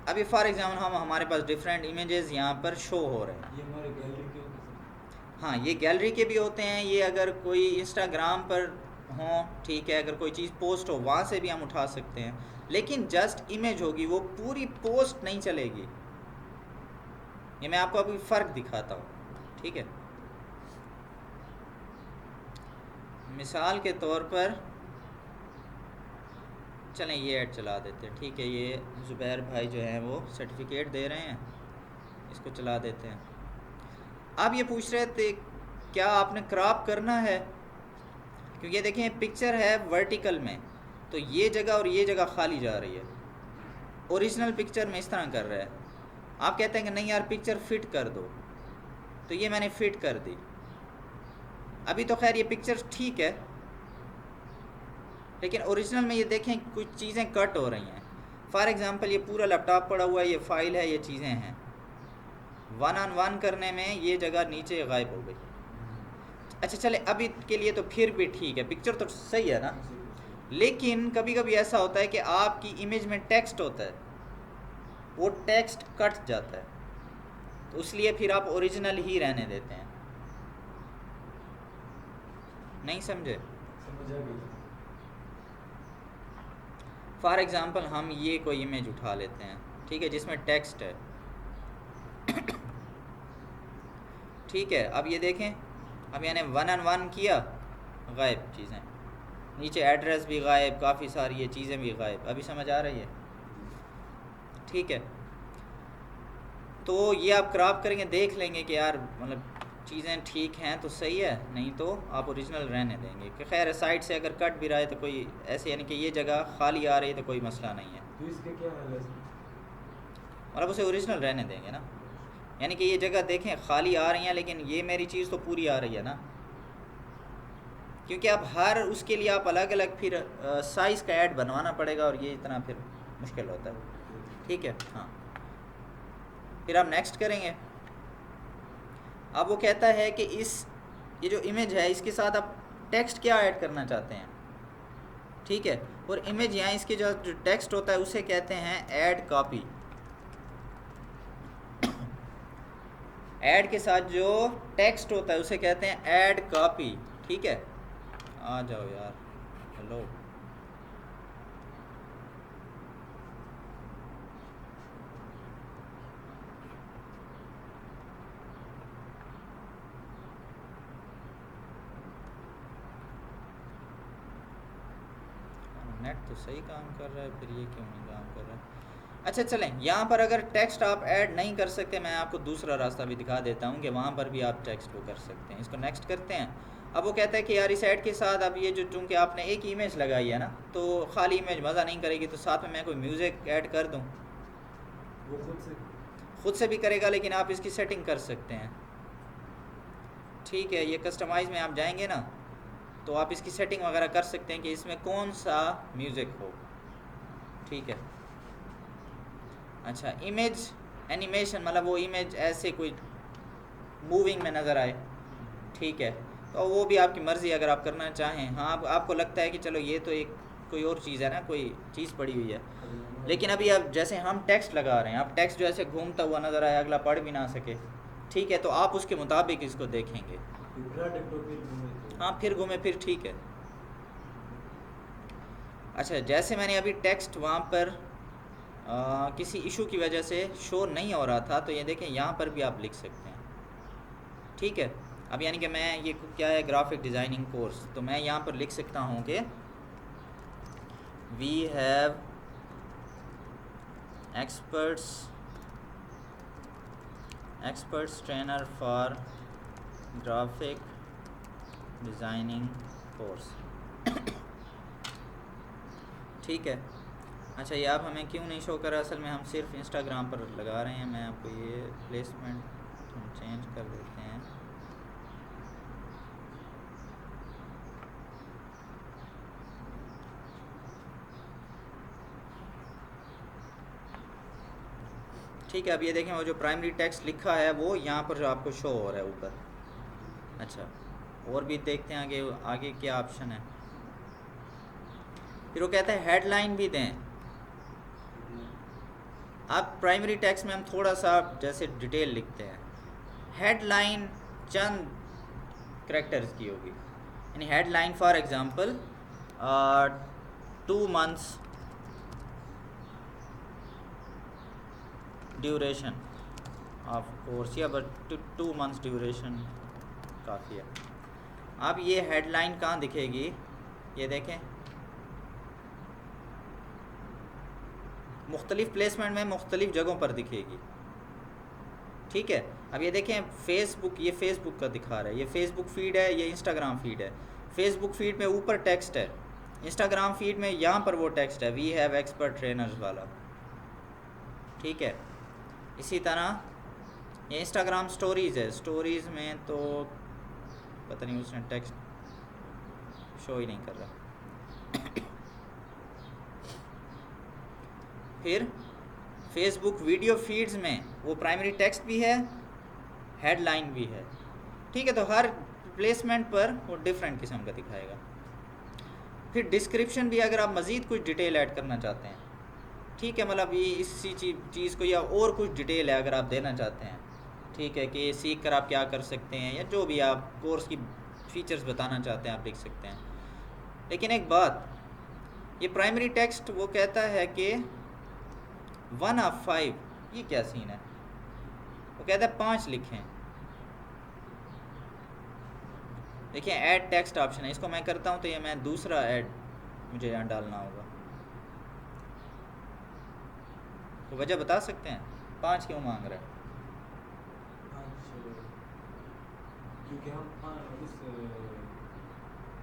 ये फॉर एग्जांपल हमारे पास डिफरेंट इमेजेस यहाँ पर शो हो रहे हैं। ये हमारे गैलरी के होते हैं। हाँ, ये गैलरी के भी होते हैं। ये अगर कोई इंस्टाग्राम पर हो, ठीक है, अगर कोई चीज़ पोस्ट हो वहाँ से भी हम उठा सकते हैं, लेकिन जस्ट इमेज होगी, वो पूरी पोस्ट नहीं चलेगी, ये मैं आपको अभी फ़र्क दिखाता हूँ, ठीक है। मिसाल के तौर पर चलें ये ऐड चला देते हैं, ठीक है। ये ज़ुबैर भाई जो हैं वो सर्टिफिकेट दे रहे हैं, इसको चला देते हैं। अब ये पूछ रहे थे क्या आपने क्रॉप करना है, क्योंकि ये देखें पिक्चर है वर्टिकल में, तो ये जगह और ये जगह खाली जा रही है। ओरिजिनल पिक्चर में इस तरह कर रहा है, आप कहते हैं कि नहीं यार पिक्चर फिट कर दो, तो ये मैंने फिट कर दी। अभी तो खैर ये पिक्चर ठीक है, लेकिन ओरिजिनल में ये देखें कुछ चीज़ें कट हो रही हैं। फॉर एग्ज़ाम्पल ये पूरा लैपटॉप पड़ा हुआ है, ये फ़ाइल है, ये चीज़ें हैं, वन ऑन वन करने में ये जगह नीचे गायब हो गई। अच्छा चले अभी के लिए तो फिर भी ठीक है, पिक्चर तो सही है ना। लेकिन कभी कभी ऐसा होता है कि आपकी इमेज में टेक्स्ट होता है, वो टेक्स्ट कट जाता है, तो इसलिए फिर आप ओरिजिनल ही रहने देते हैं। नहीं समझे? समझ आ गई। फॉर एग्ज़ाम्पल हम ये कोई इमेज उठा लेते हैं, ठीक है, जिसमें टेक्स्ट है ठीक है। अब ये देखें, अब यानी वन ऑन वन किया, गायब चीज़ें, नीचे एड्रेस भी गायब, काफ़ी सारी ये चीज़ें भी गायब। अभी समझ आ रही है? ठीक है, तो ये आप क्रॉप करेंगे, देख लेंगे कि यार मतलब चीज़ें ठीक हैं तो सही है, नहीं तो आप ओरिजिनल रहने देंगे। कि खैर साइड से अगर कट भी रहा है तो कोई ऐसे, यानी कि ये जगह खाली आ रही है तो कोई मसला नहीं है, तो इसके क्या हाल है? मतलब उसे ओरिजिनल रहने देंगे ना। यानी कि ये जगह देखें खाली आ रही हैं, लेकिन ये मेरी चीज़ तो पूरी आ रही है ना, क्योंकि आप हर उसके लिए आप अलग अलग फिर साइज़ का ऐड बनवाना पड़ेगा, और ये इतना फिर मुश्किल होता है। ठीक है, हाँ। फिर आप नेक्स्ट करेंगे। अब वो कहता है कि ये जो इमेज है इसके साथ आप टेक्स्ट क्या ऐड करना चाहते हैं, ठीक है। और इमेज यहाँ इसके जो टेक्स्ट होता है उसे कहते हैं ऐड कॉपी। ऐड के साथ जो टेक्स्ट होता है उसे कहते हैं ऐड कॉपी, ठीक है। आ जाओ यार, हेलो। नेट तो सही काम कर रहा है, फिर ये क्यों नहीं काम कर रहा है? अच्छा चलें, यहाँ पर अगर टेक्स्ट आप ऐड नहीं कर सकते, मैं आपको दूसरा रास्ता भी दिखा देता हूँ कि वहाँ पर भी आप टेक्स्ट वो कर सकते हैं। इसको नेक्स्ट करते हैं। अब वो कहता है कि यार इस ऐड के साथ अब ये जो चूँकि आपने एक इमेज लगाई है ना, तो खाली इमेज मज़ा नहीं करेगी, तो साथ में मैं कोई म्यूज़िक ऐड कर दूँ। वो खुद से भी करेगा, लेकिन आप इसकी सेटिंग कर सकते हैं, ठीक है। ये कस्टमाइज़ में आप जाएंगे ना, तो आप इसकी सेटिंग वगैरह कर सकते हैं कि इसमें कौन सा म्यूज़िक हो, ठीक है। अच्छा, इमेज एनिमेशन मतलब वो इमेज ऐसे कोई मूविंग में नज़र आए, ठीक है, तो वो भी आपकी मर्ज़ी अगर आप करना चाहें। हाँ, आपको लगता है कि चलो ये तो एक कोई और चीज़ है ना, कोई चीज़ पड़ी हुई है, लेकिन अभी अब जैसे हम टेक्स्ट लगा रहे हैं, अब टेक्स्ट जो ऐसे घूमता हुआ नज़र आए, अगला पढ़ भी ना सके, ठीक है, तो आप उसके मुताबिक इसको देखेंगे। हाँ, फिर घूमे फिर ठीक है। अच्छा, जैसे मैंने अभी टेक्स्ट वहाँ पर किसी इशू की वजह से शो नहीं हो रहा था, तो ये देखें यहाँ पर भी आप लिख सकते हैं, ठीक है। अब यानी कि मैं ये क्या है, ग्राफिक डिज़ाइनिंग कोर्स, तो मैं यहाँ पर लिख सकता हूँ कि we have experts trainer for graphic designing course, ठीक है। अच्छा, ये आप हमें क्यों नहीं शो कर रहा? असल में हम सिर्फ इंस्टाग्राम पर लगा रहे हैं। मैं आपको ये प्लेसमेंट हम चेंज कर देते हैं। ठीक है, अब ये देखें वो जो प्राइमरी टेक्स्ट लिखा है वो यहाँ पर जो आपको शो हो रहा है ऊपर। अच्छा, और भी देखते हैं आगे आगे क्या ऑप्शन है। फिर वो कहता है हेडलाइन भी दें। अब प्राइमरी टेक्स्ट में हम थोड़ा सा जैसे डिटेल लिखते हैं, हेडलाइन चंद करैक्टर्स की होगी, यानी headline for example 2 months duration of course या बट 2 मंथ्स ड्यूरेशन काफ़ी है। अब ये हेडलाइन कहाँ दिखेगी, ये देखें, मुख्तलिफ़ प्लेसमेंट में मुख्तलिफ़ जगहों पर दिखेगी। ठीक है, अब ये देखें फेसबुक, ये फेसबुक का दिखा रहा है, ये फेसबुक फीड है, ये इंस्टाग्राम फीड है। फेसबुक फीड में ऊपर टेक्स्ट है, इंस्टाग्राम फीड में यहाँ पर वो टेक्स्ट है, वी हैव एक्सपर्ट ट्रेनर्स वाला। ठीक है, इसी तरह ये इंस्टाग्राम स्टोरीज़ है, स्टोरीज़ में तो पता नहीं उसने टेक्स्ट शो ही नहीं कर रहा। फिर फेसबुक वीडियो फीड्स में वो प्राइमरी टेक्स्ट भी है, हेडलाइन भी है। ठीक है, तो हर प्लेसमेंट पर वो डिफरेंट किस्म का दिखाएगा। फिर डिस्क्रिप्शन भी अगर आप मज़ीद कुछ डिटेल ऐड करना चाहते हैं, ठीक है, मतलब ये इसी चीज़ को या और कुछ डिटेल है अगर आप देना चाहते हैं, ठीक है, कि सीख कर आप क्या कर सकते हैं या जो भी आप कोर्स की फ़ीचर्स बताना चाहते हैं आप लिख सकते हैं। लेकिन एक बात, ये प्राइमरी टेक्स्ट वो कहता है कि 1 of 5, ये क्या सीन है, वो कहता है 5 लिखें। देखिए ऐड टेक्स्ट ऑप्शन है, इसको मैं करता हूँ तो ये मैं दूसरा ऐड मुझे यहाँ डालना होगा। तो वजह बता सकते हैं 5 क्यों मांग रहा है? क्योंकि हम उस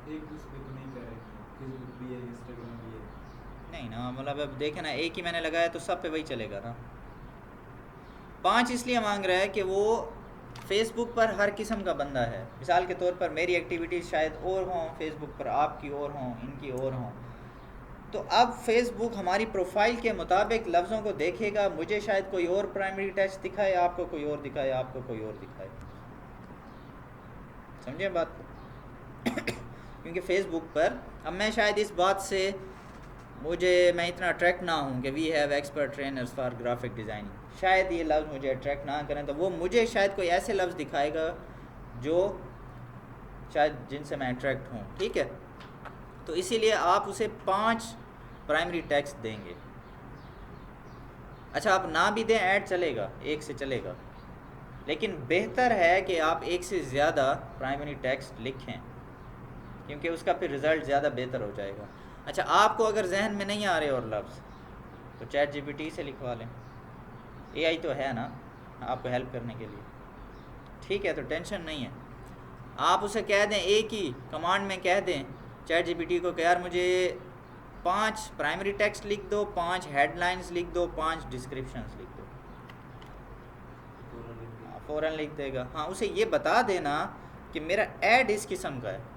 एक उस पे तो नहीं कर रहे, फेसबुक भी है, इंस्टाग्राम भी है। नहीं ना, मतलब अब देखे ना, एक ही मैंने लगाया तो सब पे वही चलेगा ना। 5 इसलिए मांग रहा है कि वो फेसबुक पर हर किस्म का बंदा है। मिसाल के तौर पर मेरी एक्टिविटीज़ शायद और हों फेसबुक पर, आपकी और हों, इनकी और हों, तो अब फेसबुक हमारी प्रोफाइल के मुताबिक लफ्ज़ों को देखेगा। मुझे शायद कोई और प्राइमरी टेक्स्ट दिखाए, आपको कोई और दिखाए, आपको कोई और दिखाए। समझे बात को? क्योंकि फेसबुक पर अब मैं शायद इस बात से मैं इतना अट्रैक्ट ना हूँ कि we have expert trainers for graphic designing, शायद ये लफ्ज़ मुझे अट्रैक्ट ना करें, तो वो मुझे शायद कोई ऐसे लफ्ज़ दिखाएगा जो शायद जिनसे मैं अट्रैक्ट हूँ। ठीक है, तो इसीलिए आप उसे 5 प्राइमरी टेक्स्ट देंगे। अच्छा, आप ना भी दें, ऐड चलेगा, 1 से चलेगा, लेकिन बेहतर है कि आप 1 से ज़्यादा प्राइमरी टेक्स्ट लिखें, क्योंकि उसका फिर रिज़ल्ट ज़्यादा बेहतर हो जाएगा। अच्छा, आपको अगर जहन में नहीं आ रहे और लफ्ज़, तो चैट जीपीटी से लिखवा लें, एआई तो है ना आपको हेल्प करने के लिए। ठीक है, तो टेंशन नहीं है। आप उसे कह दें, एक ही कमांड में कह दें चैट जीपीटी को कि यार मुझे 5 प्राइमरी टेक्स्ट लिख दो, 5 हेडलाइंस लिख दो, 5 डिस्क्रिप्शंस लिख दो, फ़ौरन लिख देगा। हाँ, उसे ये बता देना कि मेरा ऐड इस किस्म का है।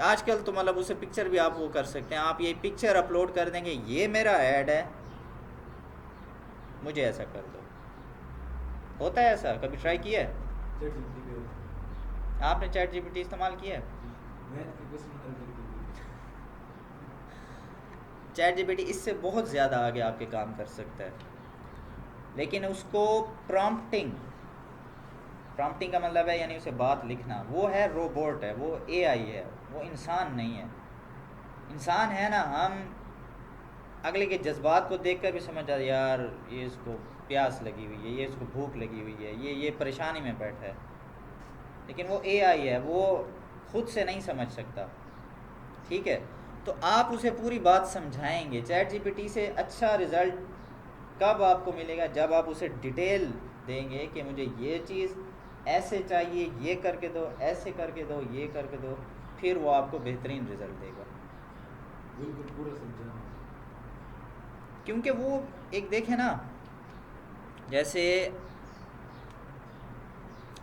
आजकल तो मतलब उसे पिक्चर भी आप वो कर सकते हैं, आप ये पिक्चर अपलोड कर देंगे, ये मेरा ऐड है, मुझे ऐसा कर दो। होता है ऐसा? कभी ट्राई किया है आपने? चैट जीपीटी इस्तेमाल किया है? चैट जीपीटी इससे बहुत ज़्यादा आगे आपके काम कर सकता है, लेकिन उसको प्रॉम्प्टिंग का मतलब है यानी उसे बात लिखना, वो है रोबोट है, वो एआई है, वो इंसान नहीं है। इंसान है ना, हम अगले के जज्बात को देखकर भी समझ जाते यार ये इसको प्यास लगी हुई है, ये इसको भूख लगी हुई है, ये परेशानी में बैठा है, लेकिन वो एआई है, वो खुद से नहीं समझ सकता। ठीक है, तो आप उसे पूरी बात समझाएंगे। चैट जीपीटी से अच्छा रिज़ल्ट कब आपको मिलेगा? जब आप उसे डिटेल देंगे कि मुझे ये चीज़ ऐसे चाहिए, ये करके दो, ऐसे करके दो, ये करके दो, फिर वो आपको बेहतरीन रिज़ल्ट देगा। बिल्कुल पूरा समझाना, क्योंकि वो एक देखे ना, जैसे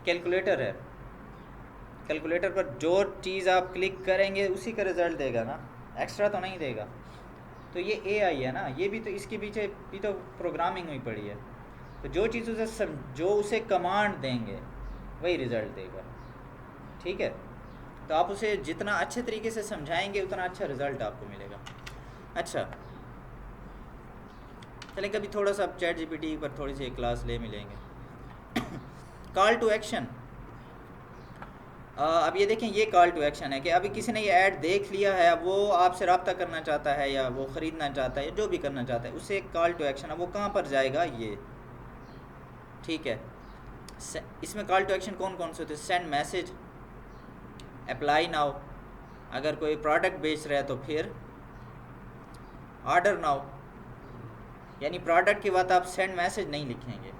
कैलकुलेटर है, कैलकुलेटर पर जो चीज़ आप क्लिक करेंगे उसी का रिज़ल्ट देगा ना, एक्स्ट्रा तो नहीं देगा। तो ये एआई है ना, ये भी तो इसके पीछे भी तो प्रोग्रामिंग हुई पड़ी है। तो जो चीज़ जो उसे कमांड देंगे वही रिज़ल्ट देगा। ठीक है, तो आप उसे जितना अच्छे तरीके से समझाएंगे उतना अच्छा रिज़ल्ट आपको मिलेगा। अच्छा, चलें कभी थोड़ा सा चैट जीपीटी पर थोड़ी सी क्लास ले मिलेंगे। कॉल टू एक्शन, अब ये देखें, ये कॉल टू एक्शन है कि अभी किसी ने ये ऐड देख लिया है, वो आपसे रब्ता करना चाहता है या वो ख़रीदना चाहता है या जो भी करना चाहता है, उससे एक कॉल टू एक्शन है। वो कहाँ पर जाएगा? ये ठीक है। इसमें कॉल टू एक्शन कौन कौन से होते हैं? सेंड मैसेज, अप्लाई नाउ, अगर कोई प्रोडक्ट बेच रहा है तो फिर ऑर्डर नाउ, यानी प्रोडक्ट के बाद आप सेंड मैसेज नहीं लिखेंगे,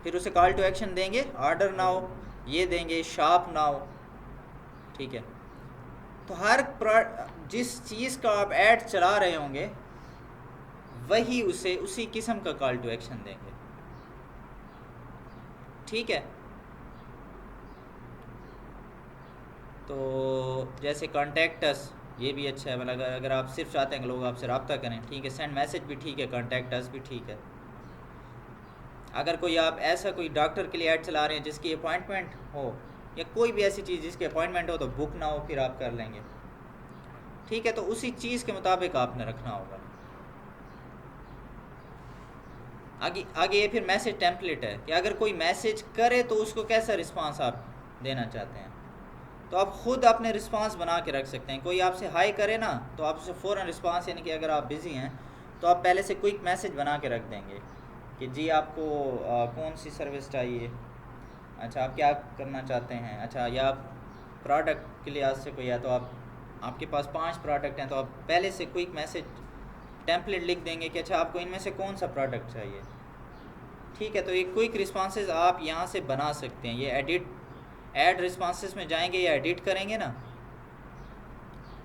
फिर उसे कॉल टू एक्शन देंगे, ऑर्डर नाउ ये देंगे, शॉप नाउ, ठीक है। तो हर जिस चीज़ का आप ऐड चला रहे होंगे वही उसे उसी किस्म का कॉल टू एक्शन देंगे, ठीक है। तो जैसे कॉन्टैक्ट अस, ये भी अच्छा है, मतलब अगर आप सिर्फ चाहते हैं कि लोग आपसे रब्ता करें, ठीक है। सेंड मैसेज भी ठीक है, कॉन्टैक्ट अस भी ठीक है। अगर कोई आप ऐसा कोई डॉक्टर के लिए ऐड चला रहे हैं जिसकी अपॉइंटमेंट हो, या कोई भी ऐसी चीज़ जिसकी अपॉइंटमेंट हो, तो बुक ना हो फिर आप कर लेंगे, ठीक है। तो उसी चीज़ के मुताबिक आपने रखना होगा। आगे ये फिर मैसेज टेम्पलेट है कि अगर कोई मैसेज करे तो उसको कैसा रिस्पांस आप देना चाहते हैं, तो आप ख़ुद अपने रिस्पांस बना के रख सकते हैं। कोई आपसे हाई करे ना तो आप उसे फ़ौरन रिस्पांस, यानी कि अगर आप बिज़ी हैं तो आप पहले से क्विक मैसेज बना के रख देंगे कि जी आपको कौन सी सर्विस चाहिए, अच्छा आप क्या करना चाहते हैं, अच्छा या आप प्रोडक्ट के लिए आज से कोई है तो आपके पास 5 प्रोडक्ट हैं, तो आप पहले से क्विक मैसेज टेम्पलेट लिख देंगे कि अच्छा आपको इनमें से कौन सा प्रोडक्ट चाहिए, ठीक है। तो ये क्विक रिस्पांसेस आप यहाँ से बना सकते हैं। ये ऐड रिस्पांसेस में जाएंगे या एडिट करेंगे ना,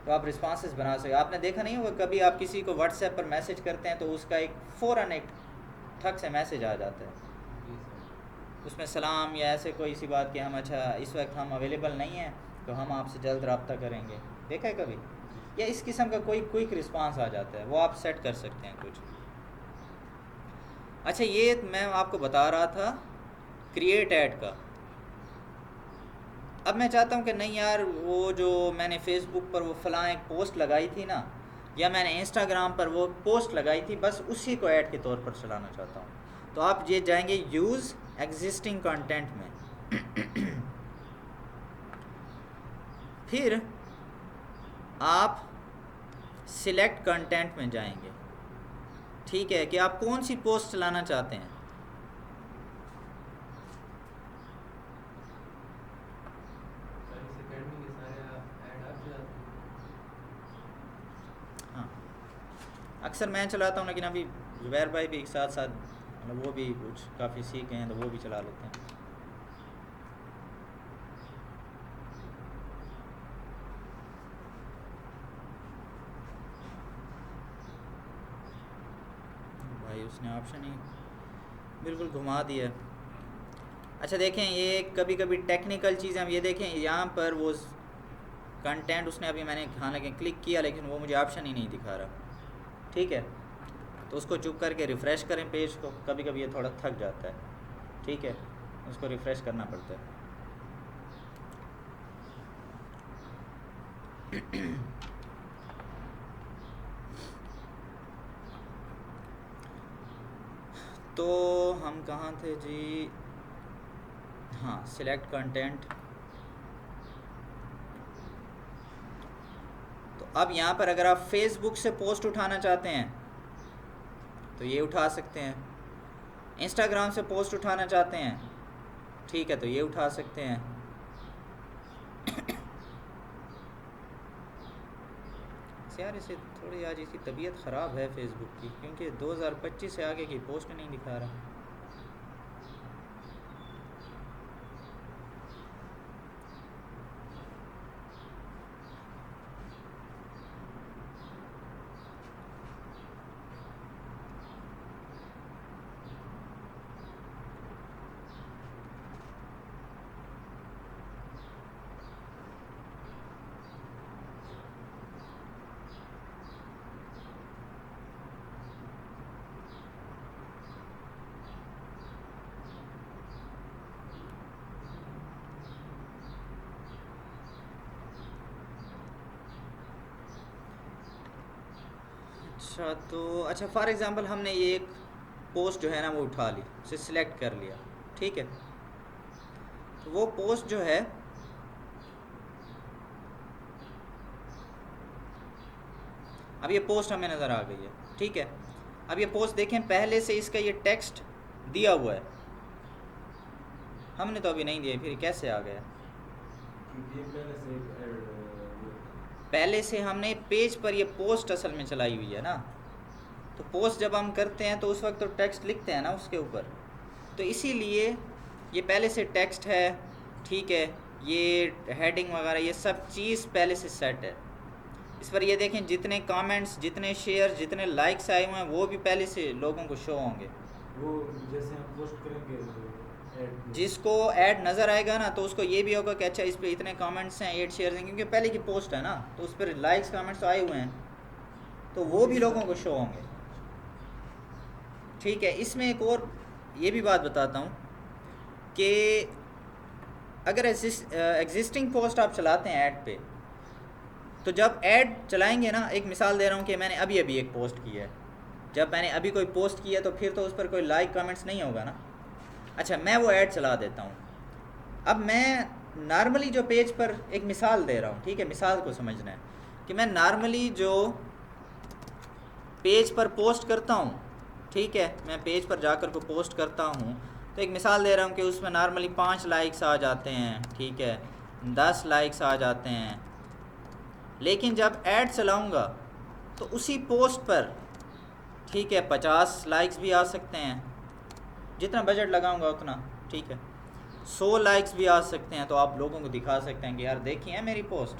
तो आप रिस्पांसेस बना सकते। आपने देखा नहीं होगा कभी आप किसी को व्हाट्सएप पर मैसेज करते हैं तो उसका एक फ़ौरन एक ठग से मैसेज आ जाता है, उसमें सलाम या ऐसे कोई सी बात कि हम अच्छा इस वक्त हम अवेलेबल नहीं हैं तो हम आपसे जल्द रब्ता करेंगे, देखा है कभी? या इस किस्म का कोई क्विक रिस्पांस आ जाता है, वो आप सेट कर सकते हैं कुछ। अच्छा, ये मैं आपको बता रहा था क्रिएट ऐड का। अब मैं चाहता हूँ कि नहीं यार, वो जो मैंने फेसबुक पर वो फ़लाँ एक पोस्ट लगाई थी ना, या मैंने इंस्टाग्राम पर वो पोस्ट लगाई थी, बस उसी को ऐड के तौर पर चलाना चाहता हूँ। तो आप ये जाएंगे यूज़ एग्जिस्टिंग कंटेंट में फिर आप सिलेक्ट कंटेंट में जाएंगे, ठीक है, कि आप कौन सी पोस्ट चलाना चाहते हैं। हाँ, अक्सर मैं चलाता हूँ, लेकिन अभी जुबैर भाई भी एक साथ साथ मतलब वो भी कुछ काफ़ी सीख गए हैं तो वो भी चला लेते हैं। भाई उसने ऑप्शन ही बिल्कुल घुमा दिया। अच्छा देखें, ये कभी कभी टेक्निकल चीज़ें, हम ये देखें यहाँ पर वो कंटेंट उसने अभी मैंने हालांकि क्लिक किया लेकिन वो मुझे ऑप्शन ही नहीं दिखा रहा, ठीक है। तो उसको चुप करके रिफ़्रेश करें पेज को, कभी कभी ये थोड़ा थक जाता है, ठीक है, उसको रिफ़्रेश करना पड़ता है। तो हम कहाँ थे जी? हाँ, सिलेक्ट कंटेंट। तो अब यहाँ पर अगर आप फेसबुक से पोस्ट उठाना चाहते हैं तो ये उठा सकते हैं, इंस्टाग्राम से पोस्ट उठाना चाहते हैं, ठीक है, तो ये उठा सकते हैं। यार इसे थोड़ी आज इसकी तबीयत ख़राब है फेसबुक की, क्योंकि 2025 से आगे की पोस्ट नहीं दिखा रहा। अच्छा, तो अच्छा फॉर एग्ज़ाम्पल हमने ये एक पोस्ट जो है ना वो उठा ली, उसे सिलेक्ट कर लिया, ठीक है। तो वो पोस्ट जो है अब ये पोस्ट हमें नज़र आ गई है, ठीक है। अब ये पोस्ट देखें, पहले से इसका ये टेक्स्ट दिया हुआ है, हमने तो अभी नहीं दिए, फिर कैसे आ गया? क्योंकि ये पहले से एक ऐड वो पहले से हमने पेज पर ये पोस्ट असल में चलाई हुई है ना, तो पोस्ट जब हम करते हैं तो उस वक्त तो टेक्स्ट लिखते हैं ना उसके ऊपर, तो इसीलिए ये पहले से टेक्स्ट है, ठीक है, ये हेडिंग वगैरह ये सब चीज़ पहले से सेट है। इस पर ये देखें जितने कमेंट्स, जितने शेयर, जितने लाइक्स आए हुए हैं वो भी पहले से लोगों को शो होंगे। वो जैसे हम पोस्ट करेंगे ऐड जिसको ऐड नज़र आएगा ना तो उसको ये भी होगा कि अच्छा इस पर इतने कमेंट्स हैं, 8 शेयर हैं, क्योंकि पहले की पोस्ट है ना तो उस पर लाइक्स कमेंट्स आए हुए हैं, तो वो भी लोगों को शो होंगे। ठीक है, इसमें एक और ये भी बात बताता हूँ कि अगर एग्जिस्टिंग पोस्ट आप चलाते हैं ऐड पे, तो जब ऐड चलाएंगे ना, एक मिसाल दे रहा हूँ कि मैंने अभी अभी एक पोस्ट की है, जब मैंने अभी कोई पोस्ट किया तो फिर तो उस पर कोई लाइक कमेंट्स नहीं होगा ना। अच्छा, मैं वो ऐड चला देता हूँ। अब मैं नॉर्मली जो पेज पर, एक मिसाल दे रहा हूँ, ठीक है, मिसाल को समझना है कि मैं नॉर्मली जो पेज पर पोस्ट करता हूँ, ठीक है, मैं पेज पर जाकर को पोस्ट करता हूँ, तो एक मिसाल दे रहा हूँ कि उसमें नॉर्मली 5 लाइक्स आ जाते हैं, ठीक है, 10 लाइक्स आ जाते हैं। लेकिन जब ऐड चलाऊँगा तो उसी पोस्ट पर, ठीक है, 50 लाइक्स भी आ सकते हैं, जितना बजट लगाऊंगा उतना, ठीक है, 100 लाइक्स भी आ सकते हैं। तो आप लोगों को दिखा सकते हैं कि यार देखिए मेरी पोस्ट,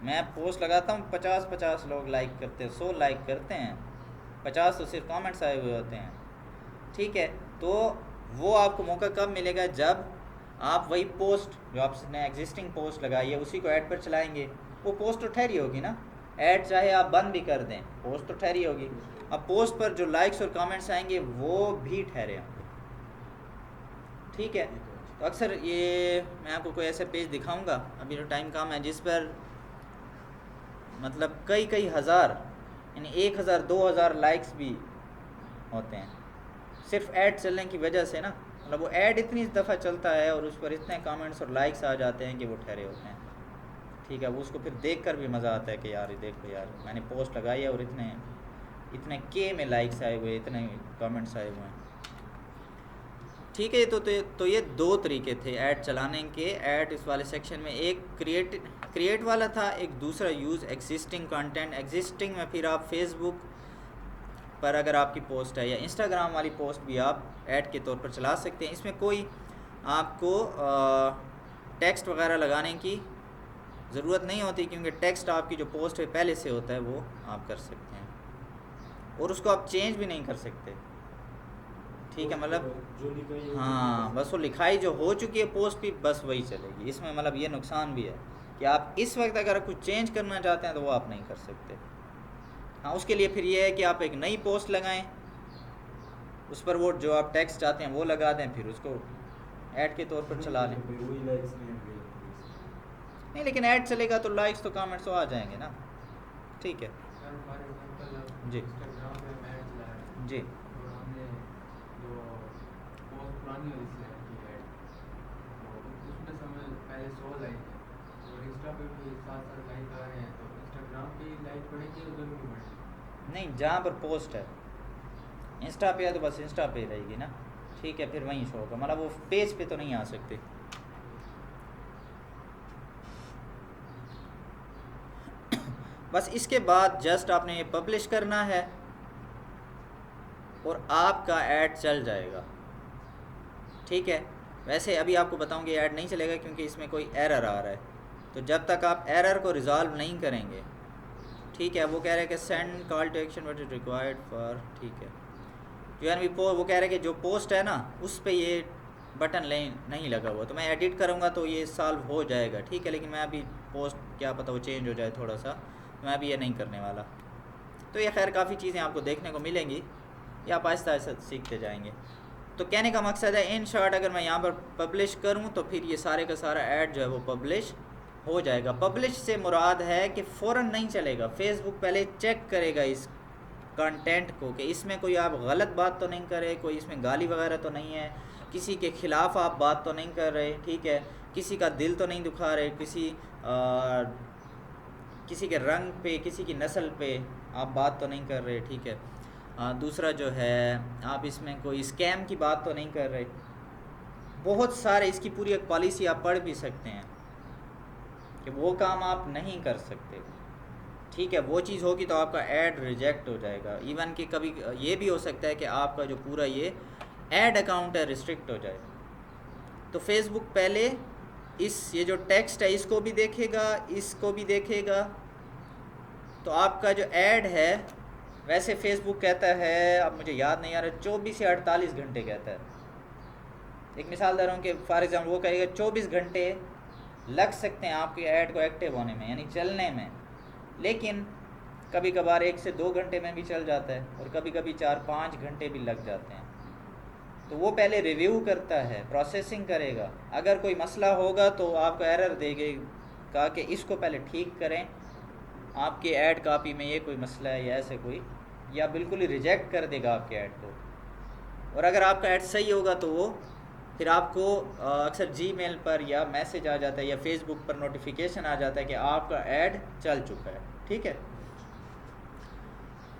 मैं पोस्ट लगाता हूँ, 50 लोग लाइक करते हैं, 100 लाइक करते हैं, 50 तो सिर्फ कमेंट्स आए हुए होते हैं, ठीक है। तो वो आपको मौका कब मिलेगा? जब आप वही पोस्ट जो आपने एग्जिस्टिंग पोस्ट लगाई है उसी को ऐड पर चलाएंगे। वो पोस्ट तो ठहरी होगी ना, ऐड चाहे आप बंद भी कर दें, पोस्ट तो ठहरी होगी। अब पोस्ट पर जो लाइक्स और कमेंट्स आएंगे वो भी ठहरे होंगे, ठीक है। तो अक्सर ये मैं आपको कोई ऐसा पेज दिखाऊंगा, अभी तो टाइम कम है, जिस पर मतलब कई हज़ार, यानी 1000 2000 लाइक्स भी होते हैं, सिर्फ ऐड चलने की वजह से ना, मतलब वो ऐड इतनी दफ़ा चलता है और उस पर इतने कमेंट्स और लाइक्स आ जाते हैं कि वो ठहरे होते हैं, ठीक है। वो उसको फिर देख कर भी मज़ा आता है कि यार देखो यार मैंने पोस्ट लगाई है और इतने के में लाइक्स आए हुए, इतने कमेंट्स आए हुए हैं, ठीक है। तो ये 2 तरीके थे ऐड चलाने के, ऐड इस वाले सेक्शन में। एक क्रिएट वाला था, एक दूसरा यूज़ एग्जिस्टिंग कंटेंट। एग्जिस्टिंग में फिर आप फेसबुक पर अगर आपकी पोस्ट है या इंस्टाग्राम वाली पोस्ट भी आप ऐड के तौर पर चला सकते हैं। इसमें कोई आपको टेक्स्ट वगैरह लगाने की ज़रूरत नहीं होती, क्योंकि टेक्स्ट आपकी जो पोस्ट है पहले से होता है, वो आप कर सकते हैं और उसको आप चेंज भी नहीं कर सकते, ठीक है। मतलब जो लिखाई है हाँ, बस वो लिखाई जो हो चुकी है पोस्ट भी, बस वही चलेगी। इसमें मतलब ये नुकसान भी है कि आप इस वक्त अगर कुछ चेंज करना चाहते हैं तो वो आप नहीं कर सकते। हाँ, उसके लिए फिर ये है कि आप एक नई पोस्ट लगाएं, उस पर वो जो आप टेक्स्ट चाहते हैं वो लगा दें, फिर उसको ऐड के तौर पर चला लें। वही लाइक्स नहीं होंगे नहीं, लेकिन ऐड चलेगा तो लाइक्स तो कमेंट्स तो आ जाएंगे ना, ठीक है सर फॉर एग्जांपल जी इंस्टाग्राम पे हम ऐड चला रहे हैं जी। और हमने जो पोस्ट पुरानी वाली सेलेक्ट की है तो उसमें समय पहले 100 लाइक है और इंस्टा पे भी 7 लाइक आ रहे हैं, तो इंस्टाग्राम पे लाइक बढ़ेगी उधर भी बढ़ेगी? नहीं, जहाँ पर पोस्ट है, इंस्टा पे है तो बस इंस्टा पे रहेगी ना, ठीक है, फिर वहीं शो होगा, मतलब वो पेज पे तो नहीं आ सकते। बस इसके बाद जस्ट आपने ये पब्लिश करना है और आपका ऐड चल जाएगा, ठीक है। वैसे अभी आपको बताऊं कि ऐड नहीं चलेगा क्योंकि इसमें कोई एरर आ रहा है, तो जब तक आप एरर को रिजॉल्व नहीं करेंगे, ठीक है। वो कह रहे हैं कि send call to action what is required for, ठीक है, जो यानी वो कह रहे हैं कि जो पोस्ट है ना उस पर ये बटन नहीं लगा हुआ, तो मैं एडिट करूँगा तो ये सॉल्व हो जाएगा, ठीक है। लेकिन मैं अभी पोस्ट क्या पता वो चेंज हो जाए थोड़ा सा, मैं अभी ये नहीं करने वाला। तो ये खैर काफ़ी चीज़ें आपको देखने को मिलेंगी, या आप आहिस्ता आहिस्ता सीखते जाएंगे। तो कहने का मकसद है इन शॉर्ट, अगर मैं यहाँ पर पब्लिश करूँ तो फिर ये सारे का सारा ऐड जो है वो पब्लिश हो जाएगा। पब्लिश से मुराद है कि फ़ौरन नहीं चलेगा, फेसबुक पहले चेक करेगा इस कंटेंट को कि इसमें कोई आप गलत बात तो नहीं कर रहे, कोई इसमें गाली वगैरह तो नहीं है, किसी के ख़िलाफ़ आप बात तो नहीं कर रहे, ठीक है, किसी का दिल तो नहीं दुखा रहे, किसी के रंग पे, किसी की नस्ल पे आप बात तो नहीं कर रहे, ठीक है। दूसरा जो है आप इसमें कोई स्कैम की बात तो नहीं कर रहे, बहुत सारे, इसकी पूरी एक पॉलिसी आप पढ़ भी सकते हैं कि वो काम आप नहीं कर सकते, ठीक है। वो चीज़ होगी तो आपका ऐड रिजेक्ट हो जाएगा। इवन कि कभी ये भी हो सकता है कि आपका जो पूरा ये ऐड अकाउंट है रिस्ट्रिक्ट हो जाए। तो फेसबुक पहले ये जो टेक्स्ट है इसको भी देखेगा, इसको भी देखेगा। तो आपका जो ऐड है, वैसे फेसबुक कहता है, अब मुझे याद नहीं आ रहा, 24 या 48 घंटे कहता है। एक मिसाल दे रहा हूँ कि फॉर एग्जाम्पल वो कहेगा 24 घंटे लग सकते हैं आपके ऐड को एक्टिव होने में, यानी चलने में। लेकिन कभी कभार 1 से 2 घंटे में भी चल जाता है और कभी कभी 4-5 घंटे भी लग जाते हैं। तो वो पहले रिव्यू करता है, प्रोसेसिंग करेगा। अगर कोई मसला होगा तो आपको एरर देगा कि इसको पहले ठीक करें, आपके ऐड कॉपी में ये कोई मसला है या ऐसे कोई, या बिल्कुल ही रिजेक्ट कर देगा आपके ऐड को। और अगर आपका ऐड सही होगा तो वो फिर आपको अक्सर जीमेल पर या मैसेज आ जाता है या फेसबुक पर नोटिफिकेशन आ जाता है कि आपका ऐड चल चुका है, ठीक है।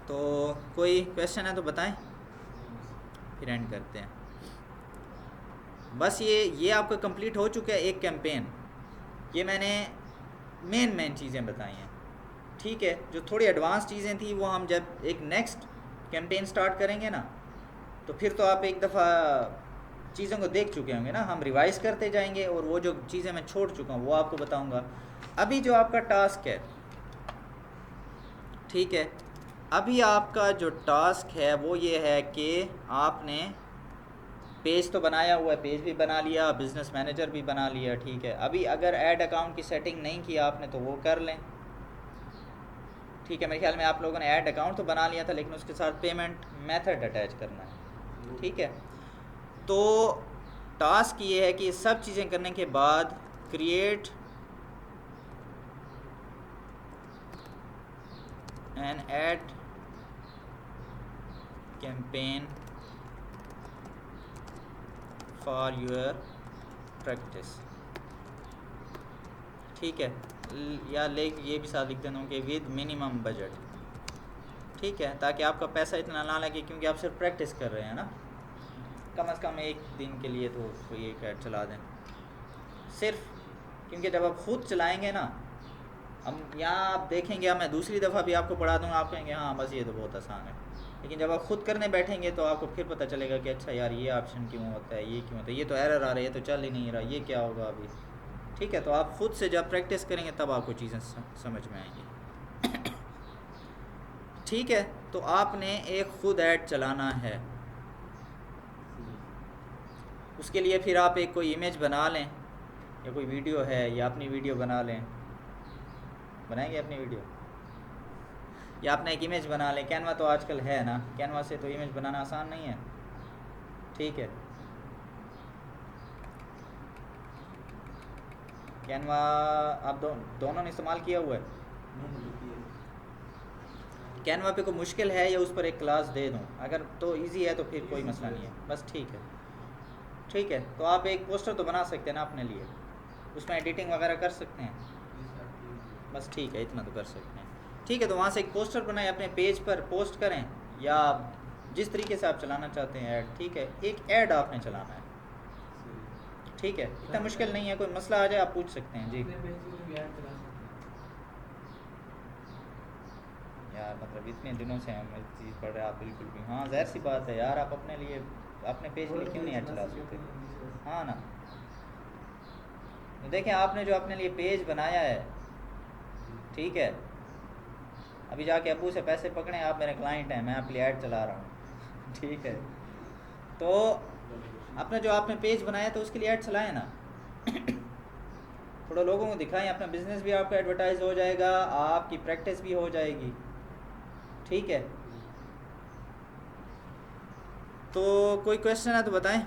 तो कोई क्वेश्चन है तो बताएं, फिर एंड करते हैं। बस ये आपका कंप्लीट हो चुका है एक कैंपेन। ये मैंने मेन चीज़ें बताई हैं, ठीक है। जो थोड़ी एडवांस चीज़ें थी वो हम जब एक नेक्स्ट कैंपेन स्टार्ट करेंगे ना, तो फिर तो आप एक दफ़ा चीज़ों को देख चुके होंगे ना, हम रिवाइज़ करते जाएंगे और वो जो चीज़ें मैं छोड़ चुका हूँ वो आपको बताऊँगा। अभी जो आपका टास्क है, ठीक है, अभी आपका जो टास्क है वो ये है कि आपने पेज तो बनाया हुआ है, पेज भी बना लिया, बिज़नेस मैनेजर भी बना लिया, ठीक है। अभी अगर ऐड अकाउंट की सेटिंग नहीं की आपने तो वो कर लें, ठीक है। मेरे ख्याल में आप लोगों ने ऐड अकाउंट तो बना लिया था, लेकिन उसके साथ पेमेंट मेथड अटैच करना है, ठीक है। तो टास्क ये है कि ये सब चीज़ें करने के बाद create an add campaign for your practice, ठीक है। या ये भी साथ लिख देना हूँ कि विद मिनिमम बजट, ठीक है, ताकि आपका पैसा इतना ना लगे, क्योंकि आप सिर्फ प्रैक्टिस कर रहे हैं ना। कम से कम एक दिन के लिए तो कोई एक ऐड चला दें सिर्फ, क्योंकि जब आप खुद चलाएंगे ना, हम यहाँ आप देखेंगे, अब मैं दूसरी दफ़ा भी आपको पढ़ा दूँगा, आप कहेंगे हाँ बस ये तो बहुत आसान है। लेकिन जब आप खुद करने बैठेंगे तो आपको फिर पता चलेगा कि अच्छा यार ये ऑप्शन क्यों होता है, ये क्यों होता है, ये तो एरर आ रही है, तो चल ही नहीं रहा, ये क्या होगा अभी, ठीक है। तो आप खुद से जब प्रैक्टिस करेंगे तब आपको चीज़ें समझ में आएंगी, ठीक है। तो आपने एक खुद ऐड चलाना है, उसके लिए फिर आप एक कोई इमेज बना लें, या कोई वीडियो है या अपनी वीडियो बना लें, बनाएंगे अपनी वीडियो, या अपना एक इमेज बना लें। कैनवा तो आजकल है ना, कैनवा से तो इमेज बनाना आसान नहीं है, ठीक है। कैनवा आप दोनों ने इस्तेमाल किया हुआ है। कैनवा पे कोई मुश्किल है या उस पर एक क्लास दे दूं, अगर तो इजी है तो फिर कोई मसला नहीं है, बस ठीक है, ठीक है। तो आप एक पोस्टर तो बना सकते हैं ना अपने लिए, उसमें एडिटिंग वगैरह कर सकते हैं, बस ठीक है, इतना तो कर सकते हैं, ठीक है। तो वहाँ से एक पोस्टर बनाएं, अपने पेज पर पोस्ट करें, या जिस तरीके से आप चलाना चाहते हैं ऐड, ठीक है। एक ऐड आपने चलाना है, ठीक है, इतना मुश्किल नहीं है। कोई मसला आ जाए आप पूछ सकते हैं जी। यार मतलब इतने दिनों से हम इस चीज़ पढ़ रहे हैं, आप बिल्कुल भी, हाँ ज़ाहिर सी बात है यार, आप अपने लिए अपने पेज के लिए क्यों नहीं ऐड चला सकते, हाँ ना। तो देखें, आपने जो अपने लिए पेज बनाया है, ठीक है, अभी जाके अब्बू से पैसे पकड़े, आप मेरे क्लाइंट हैं, मैं आपके लिए ऐड चला रहा हूँ, ठीक है। तो अपने जो आपने पेज बनाया तो उसके लिए ऐड चलाएं ना, थोड़ा लोगों को दिखाएं, अपना बिजनेस भी आपका एडवर्टाइज हो जाएगा, आपकी प्रैक्टिस भी हो जाएगी, ठीक है। तो कोई क्वेश्चन है तो बताएं।